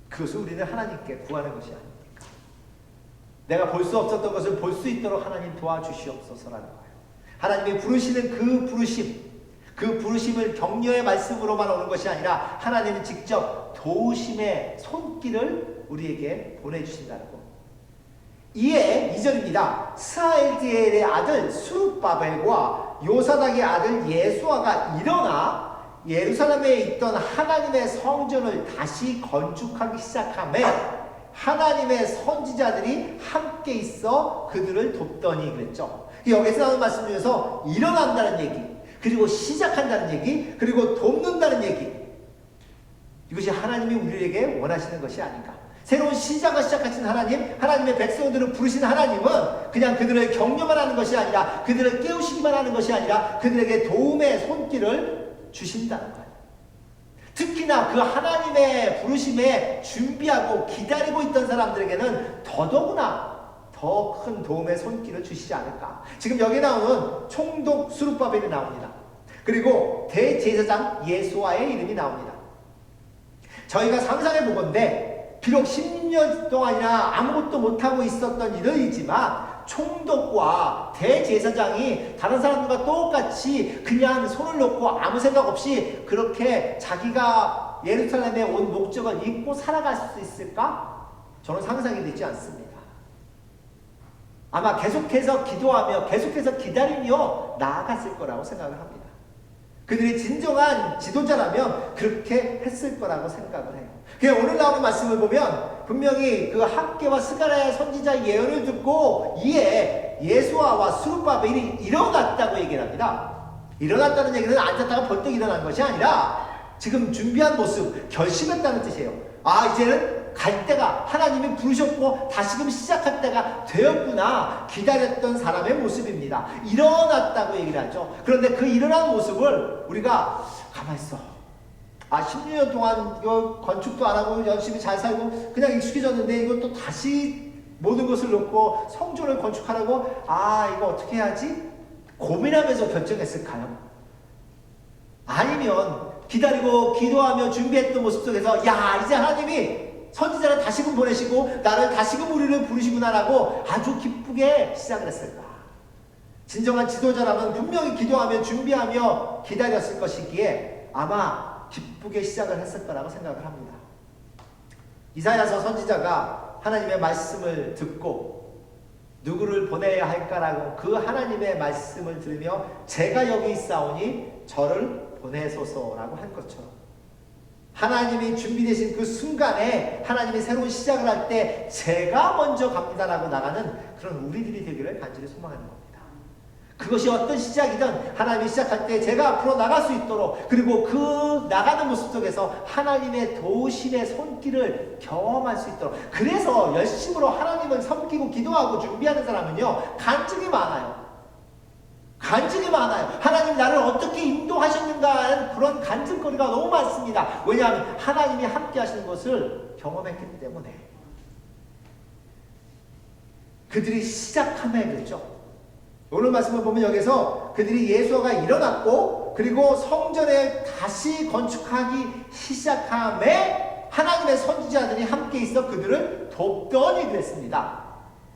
그것을 우리는 하나님께 구하는 것이 아닙니까? 내가 볼 수 없었던 것을 볼 수 있도록 하나님 도와주시옵소서라는 거예요. 하나님이 부르시는 그 부르심을 격려의 말씀으로만 오는 것이 아니라 하나님은 직접 도우심의 손길을 우리에게 보내주신다는 것. 이에 2절입니다. 스알디엘의 아들 수룹바벨과 요사닥의 아들 예수아가 일어나 예루살렘에 있던 하나님의 성전을 다시 건축하기 시작하며 하나님의 선지자들이 함께 있어 그들을 돕더니 그랬죠. 여기서 나오는 말씀 중에서 일어난다는 얘기, 그리고 시작한다는 얘기, 그리고 돕는다는 얘기, 이것이 하나님이 우리에게 원하시는 것이 아닌가. 새로운 시작을 시작하신 하나님, 하나님의 백성들을 부르신 하나님은 그냥 그들을 격려만 하는 것이 아니라, 그들을 깨우시기만 하는 것이 아니라 그들에게 도움의 손길을 주신다는 거예요. 특히나 그 하나님의 부르심에 준비하고 기다리고 있던 사람들에게는 더더구나 더 큰 도움의 손길을 주시지 않을까. 지금 여기 나오는 총독 스룹바벨이 나옵니다. 그리고 대제사장 예수아의 이름이 나옵니다. 저희가 상상해 보건대 비록 10년 동안이나 아무것도 못하고 있었던 이들이지만 총독과 대제사장이 다른 사람들과 똑같이 그냥 손을 놓고 아무 생각 없이 그렇게 자기가 예루살렘에 온 목적을 잊고 살아갈 수 있을까? 저는 상상이 되지 않습니다. 아마 계속해서 기도하며 계속해서 기다리며 나아갔을 거라고 생각을 합니다. 그들이 진정한 지도자라면 그렇게 했을 거라고 생각을 해요. 오늘 나오는 말씀을 보면 분명히 그 학개와 스가랴의 선지자 예언을 듣고 이에 예수아와 스룹바벨이 일어났다고 얘기를 합니다. 일어났다는 얘기는 앉았다가 벌떡 일어난 것이 아니라 지금 준비한 모습, 결심했다는 뜻이에요. 이제는 갈 때가, 하나님이 부르셨고 다시금 시작할 때가 되었구나 기다렸던 사람의 모습입니다. 일어났다고 얘기를 하죠. 그런데 그 일어난 모습을 우리가 가만히 있어, 16년 동안 이거 건축도 안 하고 열심히 잘 살고 그냥 익숙해졌는데 이것도 다시 모든 것을 놓고 성전을 건축하라고 이거 어떻게 해야지? 고민하면서 결정했을까요? 아니면 기다리고 기도하며 준비했던 모습 속에서 이제 하나님이 선지자를 다시금 보내시고 나를 다시금 우리를 부르시구나라고 아주 기쁘게 시작을 했을까? 진정한 지도자라면 분명히 기도하며 준비하며 기다렸을 것이기에 아마 기쁘게 시작을 했을 거라고 생각을 합니다. 이사야서 선지자가 하나님의 말씀을 듣고 누구를 보내야 할까라고 그 하나님의 말씀을 들으며 제가 여기 있사오니 저를 보내소서라고 한 것처럼 하나님이 준비되신 그 순간에 하나님이 새로운 시작을 할 때 제가 먼저 갑니다라고 나가는 그런 우리들이 되기를 간절히 소망하는 겁니다. 그것이 어떤 시작이든 하나님이 시작할 때 제가 앞으로 나갈 수 있도록, 그리고 그 나가는 모습 속에서 하나님의 도우심의 손길을 경험할 수 있도록, 그래서 열심으로 하나님을 섬기고 기도하고 준비하는 사람은요 간증이 많아요. 간증이 많아요. 하나님 나를 어떻게 인도하셨는가 하는 그런 간증거리가 너무 많습니다. 왜냐하면 하나님이 함께 하시는 것을 경험했기 때문에. 그들이 시작함에 그랬죠. 오늘 말씀을 보면 여기서 그들이 예수가 일어났고 그리고 성전을 다시 건축하기 시작함에 하나님의 선지자들이 함께 있어 그들을 돕더니 그랬습니다.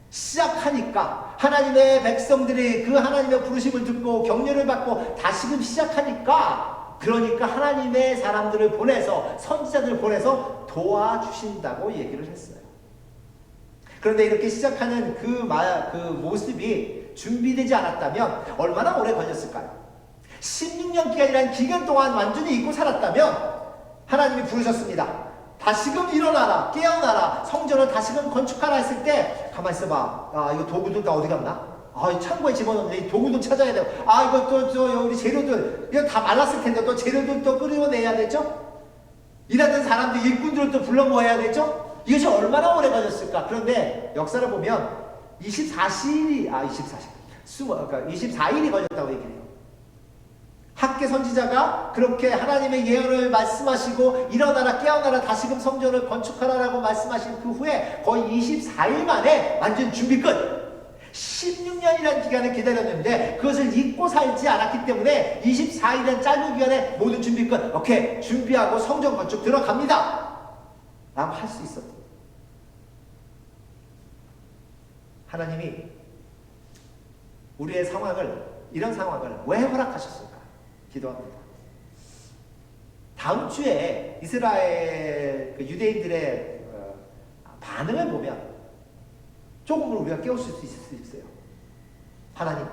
시작하니까 하나님의 백성들이 그 하나님의 부르심을 듣고 격려를 받고 다시금 시작하니까, 그러니까 하나님의 사람들을 보내서, 선지자들을 보내서 도와주신다고 얘기를 했어요. 그런데 이렇게 시작하는 그 모습이 준비되지 않았다면 얼마나 오래 걸렸을까요? 16년 기간이라는 기간 동안 완전히 잊고 살았다면 하나님이 부르셨습니다. 다시금 일어나라, 깨어나라, 성전을 다시금 건축하라 했을 때 가만히 있어봐. 이거 도구들 다 어디 갔나? 이 창고에 집어넣는데 이 도구도 찾아야 되고, 이거 또 우리 재료들 이거 다 말랐을 텐데 또 재료들 또 끓여내야 되죠? 일하던 사람들, 일꾼들을 또 불러 모아야 되죠? 이것이 얼마나 오래 걸렸을까? 그런데 역사를 보면 24일이 걸렸다고 얘기해요. 학개 선지자가 그렇게 하나님의 예언을 말씀하시고 일어나라 깨어나라 다시금 성전을 건축하라라고 말씀하신 그 후에 거의 24일 만에 완전 준비 끝. 16년이라는 기간을 기다렸는데 그것을 잊고 살지 않았기 때문에 24일이라는 짧은 기간에 모든 준비 끝. 오케이, 준비하고 성전 건축 들어갑니다 라고 할 수 있었던, 하나님이 우리의 상황을, 이런 상황을 왜 허락하셨을까 기도합니다. 다음 주에 이스라엘 유대인들의 반응을 보면 조금은 우리가 깨우칠 수 있어요. 하나님,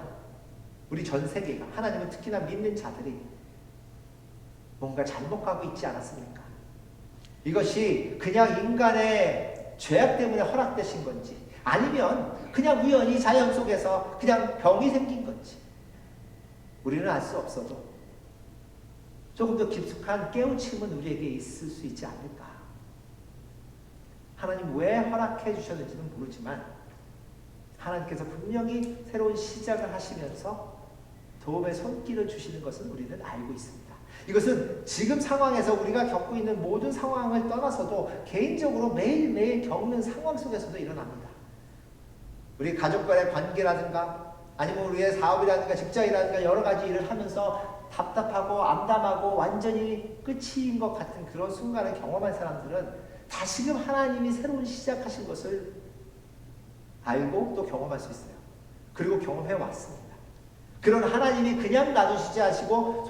우리 전 세계가, 하나님은 특히나 믿는 자들이 뭔가 잘못 가고 있지 않았습니까? 이것이 그냥 인간의 죄악 때문에 허락되신 건지, 아니면 그냥 우연히 자연 속에서 그냥 병이 생긴 건지 우리는 알 수 없어도 조금 더 깊숙한 깨우침은 우리에게 있을 수 있지 않을까. 하나님 왜 허락해 주셨는지는 모르지만 하나님께서 분명히 새로운 시작을 하시면서 도움의 손길을 주시는 것은 우리는 알고 있습니다. 이것은 지금 상황에서 우리가 겪고 있는 모든 상황을 떠나서도 개인적으로 매일매일 겪는 상황 속에서도 일어납니다. 우리 가족 간의 관계라든가 아니면 우리의 사업이라든가 직장이라든가 여러 가지 일을 하면서 답답하고 암담하고 완전히 끝인 것 같은 그런 순간을 경험한 사람들은 다시금 하나님이 새로운 시작하신 것을 알고 또 경험할 수 있어요. 그리고 경험해 왔습니다. 그런 하나님이 그냥 놔두시지 않으시고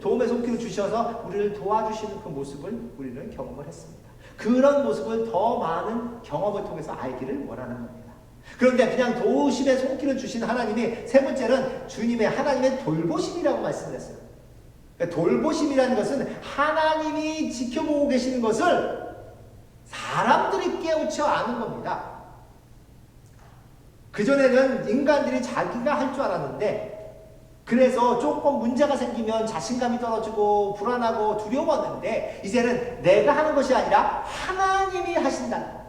도움의 손길을 주셔서 우리를 도와주시는 그 모습을 우리는 경험을 했습니다. 그런 모습을 더 많은 경험을 통해서 알기를 원하는 겁니다. 그런데 그냥 도우심의 손길을 주신 하나님이 세 번째는 주님의 하나님의 돌보심이라고 말씀을 했어요. 돌보심이라는 것은 하나님이 지켜보고 계시는 것을 사람들이 깨우쳐 아는 겁니다. 그전에는 인간들이 자기가 할 줄 알았는데 그래서 조금 문제가 생기면 자신감이 떨어지고 불안하고 두려웠는데 이제는 내가 하는 것이 아니라 하나님이 하신다.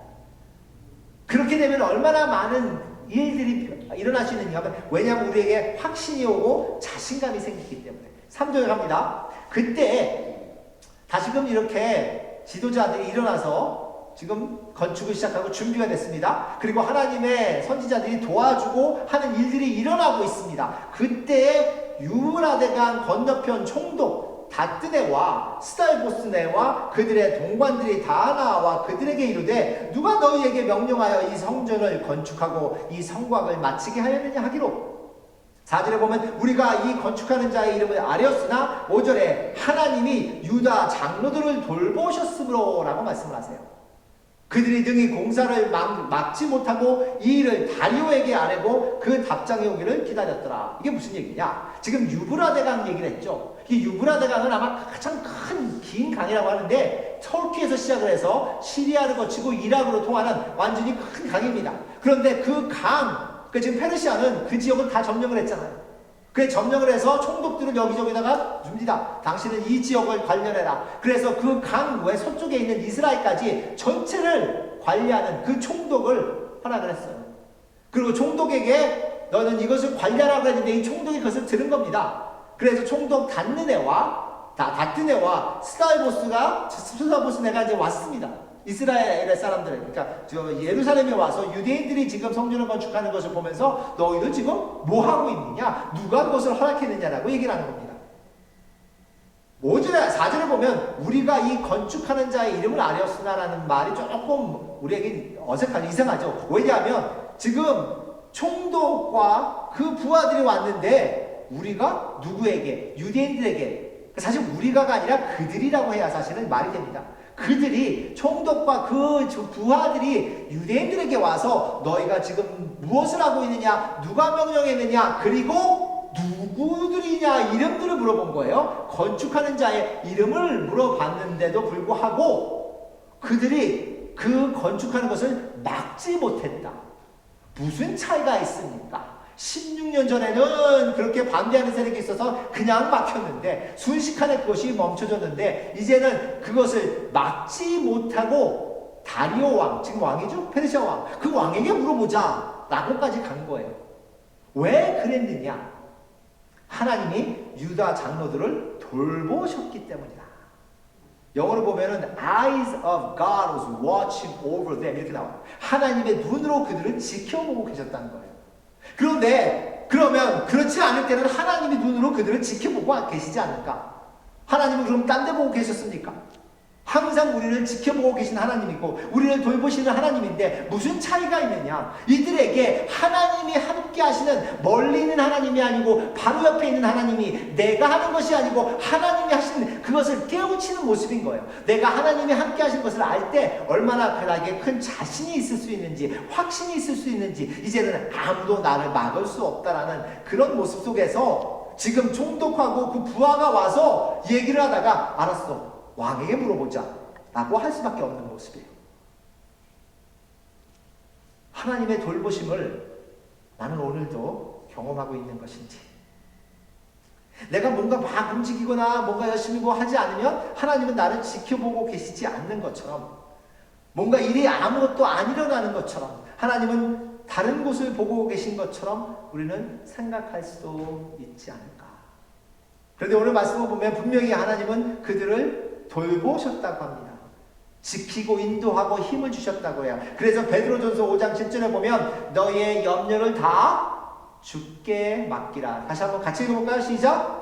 그렇게 되면 얼마나 많은 일들이 일어날 수 있느냐 하면 왜냐하면 우리에게 확신이 오고 자신감이 생기기 때문에 3절에 갑니다. 그때 다시금 이렇게 지도자들이 일어나서 지금 건축을 시작하고 준비가 됐습니다. 그리고 하나님의 선지자들이 도와주고 하는 일들이 일어나고 있습니다. 그때 유브라데강 건너편 총독 다뜨네와 스달보스네와 그들의 동관들이 다 나와 그들에게 이르되 누가 너희에게 명령하여 이 성전을 건축하고 이 성곽을 마치게 하였느냐 하기로 4절에 보면 우리가 이 건축하는 자의 이름을 아뢰었으나 5절에 하나님이 유다 장로들을 돌보셨으므로 라고 말씀을 하세요. 그들이 등이 공사를 막지 못하고 이 일을 다리오에게 아뢰고 그 답장이 오기를 기다렸더라. 이게 무슨 얘기냐? 지금 유브라데강 얘기를 했죠. 이 유브라데강은 아마 가장 큰 긴 강이라고 하는데 터키에서 시작을 해서 시리아를 거치고 이락으로 통하는 완전히 큰 강입니다. 그런데 그 강, 지금 페르시아는 그 지역을 다 점령을 했잖아요. 그래서 점령을 해서 총독들을 여기저기다가 줍니다. 당신은 이 지역을 관련해라. 그래서 그 강 외 서쪽에 있는 이스라엘까지 전체를 관리하는 그 총독을 허락을 했어요. 그리고 총독에게 너는 이것을 관리하라고 했는데 이 총독이 그것을 들은 겁니다. 그래서 총독 다뜨네와 스달보스네가 이제 왔습니다. 이스라엘의 사람들, 그러니까 예루살렘에 와서 유대인들이 지금 성전을 건축하는 것을 보면서 너희들 지금 뭐 하고 있느냐? 누가 그것을 허락했느냐라고 얘기를 하는 겁니다. 5절에 4절에 보면 우리가 이 건축하는 자의 이름을 아뢰었으나라는 말이 조금 우리에게 어색하죠. 이상하죠. 왜냐하면 지금 총독과 그 부하들이 왔는데 우리가 누구에게? 유대인들에게. 사실 우리가가 아니라 그들이라고 해야 사실은 말이 됩니다. 그들이 총독과 그 부하들이 유대인들에게 와서 너희가 지금 무엇을 하고 있느냐? 누가 명령했느냐? 그리고 누구들이냐? 이름들을 물어본 거예요. 건축하는 자의 이름을 물어봤는데도 불구하고 그들이 그 건축하는 것을 막지 못했다. 무슨 차이가 있습니까? 16년 전에는 그렇게 반대하는 세력이 있어서 그냥 막혔는데 순식간에 그것이 멈춰졌는데 이제는 그것을 막지 못하고 다리오 왕, 지금 왕이죠? 페르시아 왕, 그 왕에게 물어보자 라고까지 간 거예요. 왜 그랬느냐? 하나님이 유다 장로들을 돌보셨기 때문이다. 영어로 보면은 eyes of God was watching over them 이렇게 나와요. 하나님의 눈으로 그들을 지켜보고 계셨다는 거예요. 그런데 그러면 그렇지 않을 때는 하나님이 눈으로 그들을 지켜보고 계시지 않을까? 하나님은 그럼 딴 데 보고 계셨습니까? 항상 우리를 지켜보고 계신 하나님이고 우리를 돌보시는 하나님인데 무슨 차이가 있느냐? 이들에게 하나님이 함께 하시는 멀리 있는 하나님이 아니고 바로 옆에 있는 하나님이 내가 하는 것이 아니고 하나님이 하시는 그것을 깨우치는 모습인 거예요. 내가 하나님이 함께 하시는 것을 알 때 얼마나 그에게 큰 자신이 있을 수 있는지 확신이 있을 수 있는지 이제는 아무도 나를 막을 수 없다라는 그런 모습 속에서 지금 총독하고 그 부하가 와서 얘기를 하다가 알았어. 왕에게 물어보자 라고 할 수밖에 없는 모습이에요. 하나님의 돌보심을 나는 오늘도 경험하고 있는 것인지 내가 뭔가 막 움직이거나 뭔가 열심히 뭐 하지 않으면 하나님은 나를 지켜보고 계시지 않는 것처럼 뭔가 일이 아무것도 안 일어나는 것처럼 하나님은 다른 곳을 보고 계신 것처럼 우리는 생각할 수도 있지 않을까. 그런데 오늘 말씀을 보면 분명히 하나님은 그들을 돌보셨다고 합니다. 지키고 인도하고 힘을 주셨다고 해요. 그래서 베드로전서 5장 7절에 보면 너희의 염려를 다 주께 맡기라. 다시 한번 같이 읽어볼까요? 시작.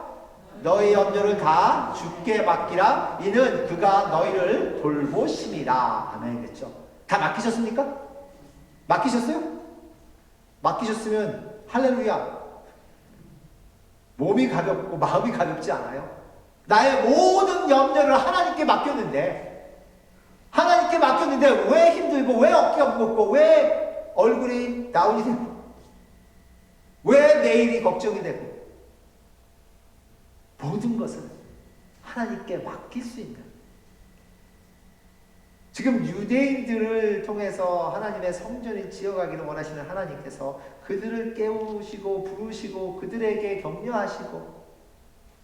너희 염려를 다 주께 맡기라. 이는 그가 너희를 돌보심이라. 아멘. 그렇죠? 다 맡기셨습니까? 맡기셨어요? 맡기셨으면 할렐루야. 몸이 가볍고 마음이 가볍지 않아요? 나의 모든 염려를 하나님께 맡겼는데 왜 힘들고 왜 어깨가 무겁고 왜 얼굴이 다운이 되고 왜 내일이 걱정이 되고 모든 것을 하나님께 맡길 수 있는, 지금 유대인들을 통해서 하나님의 성전을 지어가기를 원하시는 하나님께서 그들을 깨우시고 부르시고 그들에게 격려하시고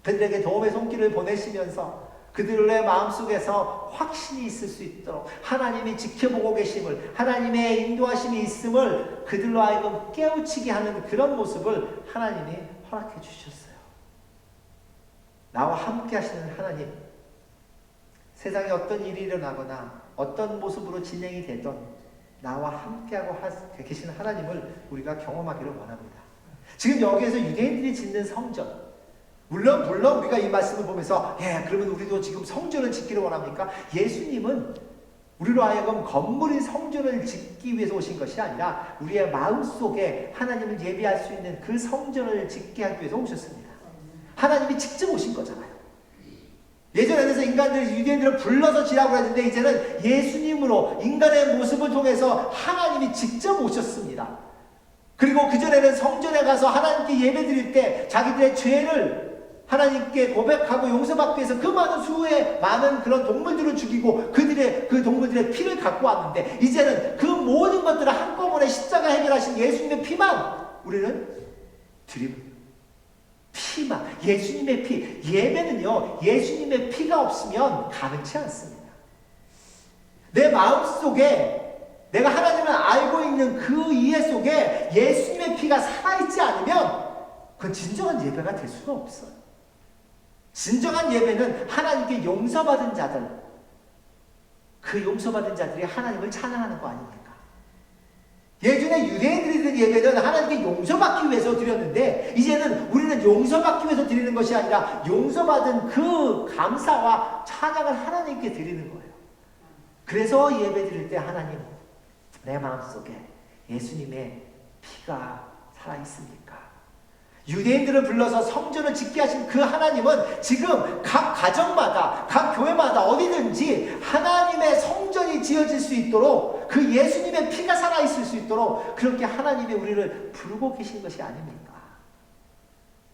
그들에게 도움의 손길을 보내시면서 그들의 마음속에서 확신이 있을 수 있도록 하나님이 지켜보고 계심을, 하나님의 인도하심이 있음을 그들로 하여금 깨우치게 하는 그런 모습을 하나님이 허락해 주셨어요. 나와 함께 하시는 하나님, 세상에 어떤 일이 일어나거나 어떤 모습으로 진행이 되던 나와 함께하고 계시는 하나님을 우리가 경험하기를 원합니다. 지금 여기에서 유대인들이 짓는 성전, 물론 우리가 이 말씀을 보면서 그러면 우리도 지금 성전을 짓기를 원합니까? 예수님은 우리로 하여금 건물인 성전을 짓기 위해서 오신 것이 아니라 우리의 마음속에 하나님을 예배할 수 있는 그 성전을 짓게 하기 위해서 오셨습니다. 하나님이 직접 오신 거잖아요. 예전에는 인간들이 유대인들을 불러서 지라고 했는데 이제는 예수님으로 인간의 모습을 통해서 하나님이 직접 오셨습니다. 그리고 그전에는 성전에 가서 하나님께 예배드릴 때 자기들의 죄를 하나님께 고백하고 용서받기 위해서 그 많은 수의 많은 그런 동물들을 죽이고 그 동물들의 피를 갖고 왔는데 이제는 그 모든 것들을 한꺼번에 십자가 해결하신 예수님의 피만 우리는 드립니다. 피만, 예수님의 피. 예배는요, 예수님의 피가 없으면 가능치 않습니다. 내 마음속에 내가 하나님을 알고 있는 그 이해 속에 예수님의 피가 살아있지 않으면 그건 진정한 예배가 될 수가 없어요. 진정한 예배는 하나님께 용서받은 자들, 그 용서받은 자들이 하나님을 찬양하는 거 아닙니까? 예전에 유대인들이 드린 예배는 하나님께 용서받기 위해서 드렸는데 이제는 우리는 용서받기 위해서 드리는 것이 아니라 용서받은 그 감사와 찬양을 하나님께 드리는 거예요. 그래서 예배 드릴 때 하나님, 내 마음속에 예수님의 피가 살아있습니까? 유대인들을 불러서 성전을 짓게 하신 그 하나님은 지금 각 가정마다, 각 교회마다 어디든지 하나님의 성전이 지어질 수 있도록 그 예수님의 피가 살아있을 수 있도록 그렇게 하나님이 우리를 부르고 계신 것이 아닙니까?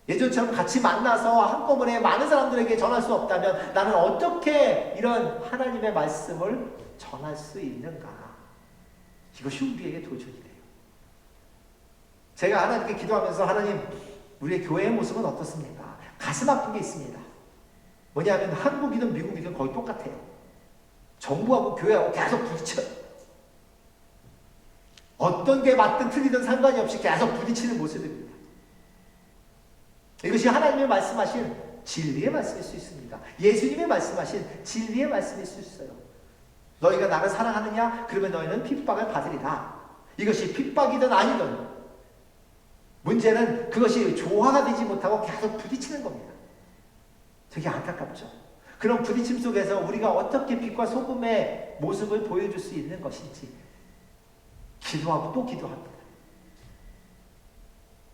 예전처럼 같이 만나서 한꺼번에 많은 사람들에게 전할 수 없다면 나는 어떻게 이런 하나님의 말씀을 전할 수 있는가? 이것이 우리에게 도전이 돼요. 제가 하나님께 기도하면서 하나님, 우리의 교회의 모습은 어떻습니까? 가슴 아픈 게 있습니다. 뭐냐면 한국이든 미국이든 거의 똑같아요. 정부하고 교회하고 계속 부딪혀요. 어떤 게 맞든 틀리든 상관이 없이 계속 부딪히는 모습입니다. 이것이 하나님의 말씀하신 진리의 말씀일 수 있습니다. 예수님의 말씀하신 진리의 말씀일 수 있어요. 너희가 나를 사랑하느냐? 그러면 너희는 핍박을 받으리라. 이것이 핍박이든 아니든 문제는 그것이 조화가 되지 못하고 계속 부딪히는 겁니다. 되게 안타깝죠. 그런 부딪힘 속에서 우리가 어떻게 빛과 소금의 모습을 보여줄 수 있는 것인지 기도하고 또 기도합니다.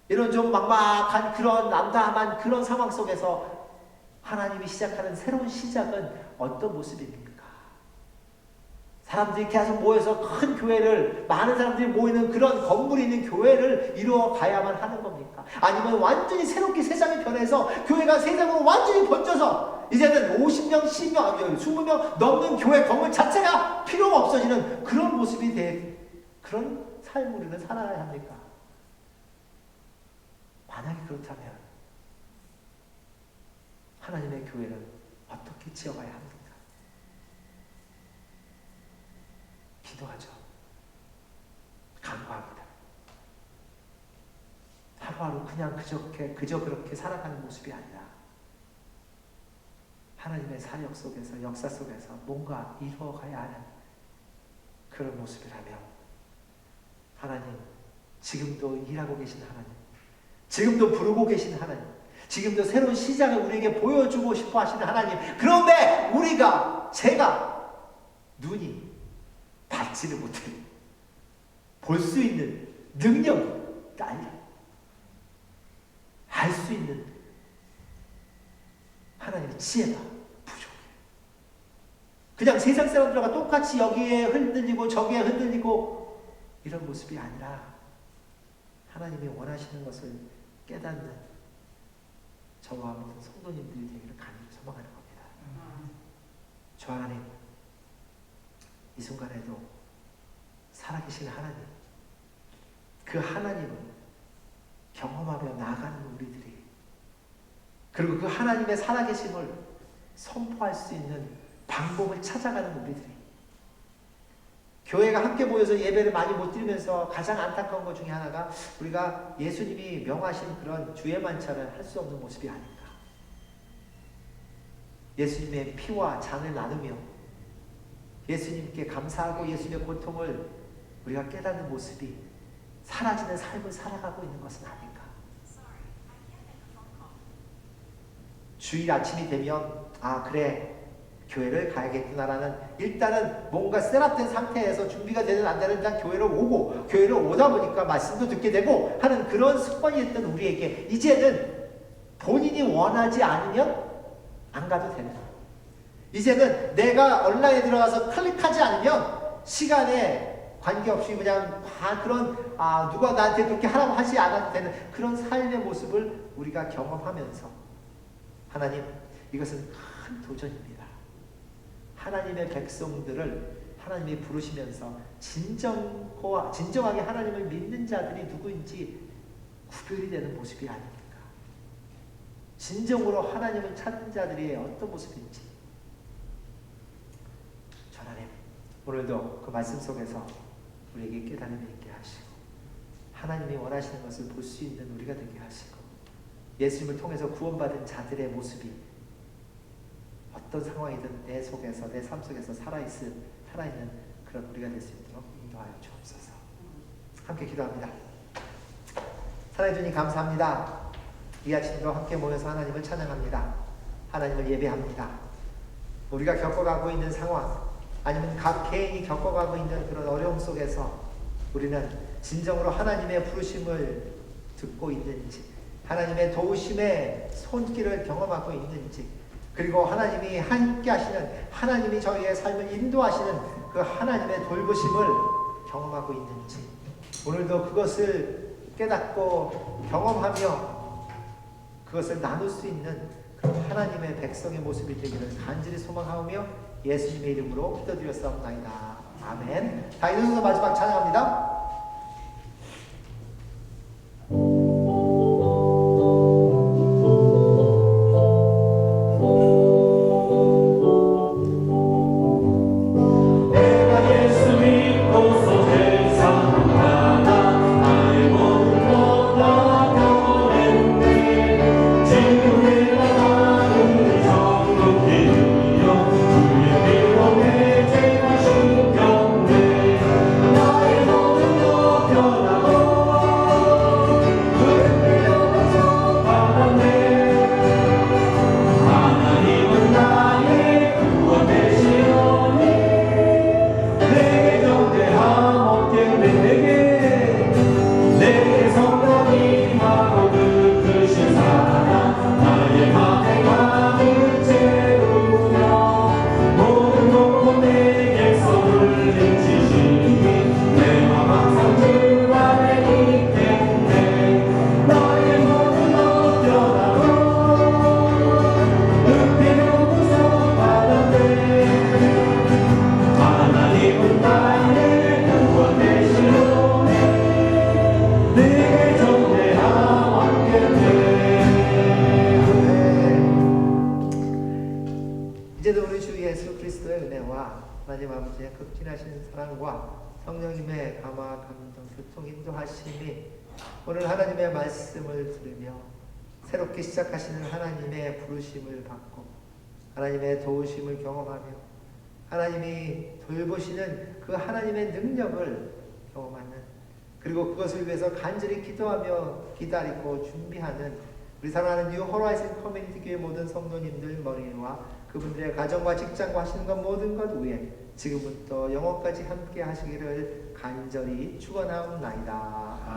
이런 좀 막막한 그런 난담한 그런 상황 속에서 하나님이 시작하는 새로운 시작은 어떤 모습입니까? 사람들이 계속 모여서 큰 교회를, 많은 사람들이 모이는 그런 건물이 있는 교회를 이루어 가야만 하는 겁니까? 아니면 완전히 새롭게 세상이 변해서 교회가 세상으로 완전히 번져서 이제는 50명, 10명, 20명 넘는 교회 건물 자체가 필요가 없어지는 그런 모습이 된 그런 삶을 우리는 살아야 합니까? 만약에 그렇다면 하나님의 교회를 어떻게 지어가야 합니까? 기도하죠. 간구합니다. 하루하루 그냥 그저 그렇게 살아가는 모습이 아니라 하나님의 사역 속에서, 역사 속에서 뭔가 이루어가야 하는 그런 모습이라면 하나님, 지금도 일하고 계신 하나님, 지금도 부르고 계신 하나님, 지금도 새로운 시작을 우리에게 보여주고 싶어 하시는 하나님, 그런데 제가 눈이 받지를 못해 볼 수 있는 능력이 아니라 알 수 있는 하나님의 지혜가 부족해. 그냥 세상 사람들과 똑같이 여기에 흔들리고 저기에 흔들리고 이런 모습이 아니라 하나님이 원하시는 것을 깨닫는 저와 모든 성도님들이 되기를 간절히 소망하는 겁니다. 주 하나님, 이 순간에도 살아계신 하나님, 그 하나님을 경험하며 나아가는 우리들이, 그리고 그 하나님의 살아계심을 선포할 수 있는 방법을 찾아가는 우리들이, 교회가 함께 모여서 예배를 많이 못 드리면서 가장 안타까운 것 중에 하나가 우리가 예수님이 명하신 그런 주의 만찬을 할 수 없는 모습이 아닌가. 예수님의 피와 잔을 나누며 예수님께 감사하고 예수님의 고통을 우리가 깨닫는 모습이 사라지는 삶을 살아가고 있는 것은 아닌가. 주일 아침이 되면 그래, 교회를 가야겠구나라는, 일단은 뭔가 셋업된 상태에서 준비가 되든 안 되든 일단 교회를 오고, 교회를 오다 보니까 말씀도 듣게 되고 하는 그런 습관이 있던 우리에게 이제는 본인이 원하지 않으면 안 가도 되는 거예요. 이제는 내가 온라인에 들어가서 클릭하지 않으면 시간에 관계없이 그냥 누가 나한테 그렇게 하라고 하지 않아도 되는 그런 삶의 모습을 우리가 경험하면서, 하나님, 이것은 큰 도전입니다. 하나님의 백성들을 하나님이 부르시면서 진정하게 하나님을 믿는 자들이 누구인지 구별이 되는 모습이 아닙니까? 진정으로 하나님을 찾는 자들이 어떤 모습인지, 하나님, 오늘도 그 말씀 속에서 우리에게 깨달음이 있게 하시고 하나님이 원하시는 것을 볼 수 있는 우리가 되게 하시고, 예수님을 통해서 구원받은 자들의 모습이 어떤 상황이든 내 속에서, 내 삶 속에서 살아있는 그런 우리가 될 수 있도록 인도하여 주옵소서. 함께 기도합니다. 사랑해 주님 감사합니다. 이 아침도 함께 모여서 하나님을 찬양합니다. 하나님을 예배합니다. 우리가 겪어가고 있는 상황, 아니면 각 개인이 겪어가고 있는 그런 어려움 속에서 우리는 진정으로 하나님의 부르심을 듣고 있는지, 하나님의 도우심의 손길을 경험하고 있는지, 그리고 하나님이 함께 하시는, 하나님이 저희의 삶을 인도하시는 그 하나님의 돌보심을 경험하고 있는지, 오늘도 그것을 깨닫고 경험하며 그것을 나눌 수 있는 그 하나님의 백성의 모습이 되기를 간절히 소망하며 예수님의 이름으로 기도드렸사옵나이다. 아멘. 다 일어서서 마지막 찬양합니다. 하나님 아버지의 극진하신 사랑과 성령님의 감화, 감동, 교통, 인도하심이 오늘 하나님의 말씀을 들으며 새롭게 시작하시는 하나님의 부르심을 받고 하나님의 도우심을 경험하며 하나님이 돌보시는 그 하나님의 능력을 경험하는, 그리고 그것을 위해서 간절히 기도하며 기다리고 준비하는 우리 사랑하는 뉴 호라이즌 커뮤니티 교회 모든 성도님들 머리와 그분들의 가정과 직장과 하시는 것 모든 것 위에 지금부터 영원까지 함께 하시기를 간절히 축원하옵나이다.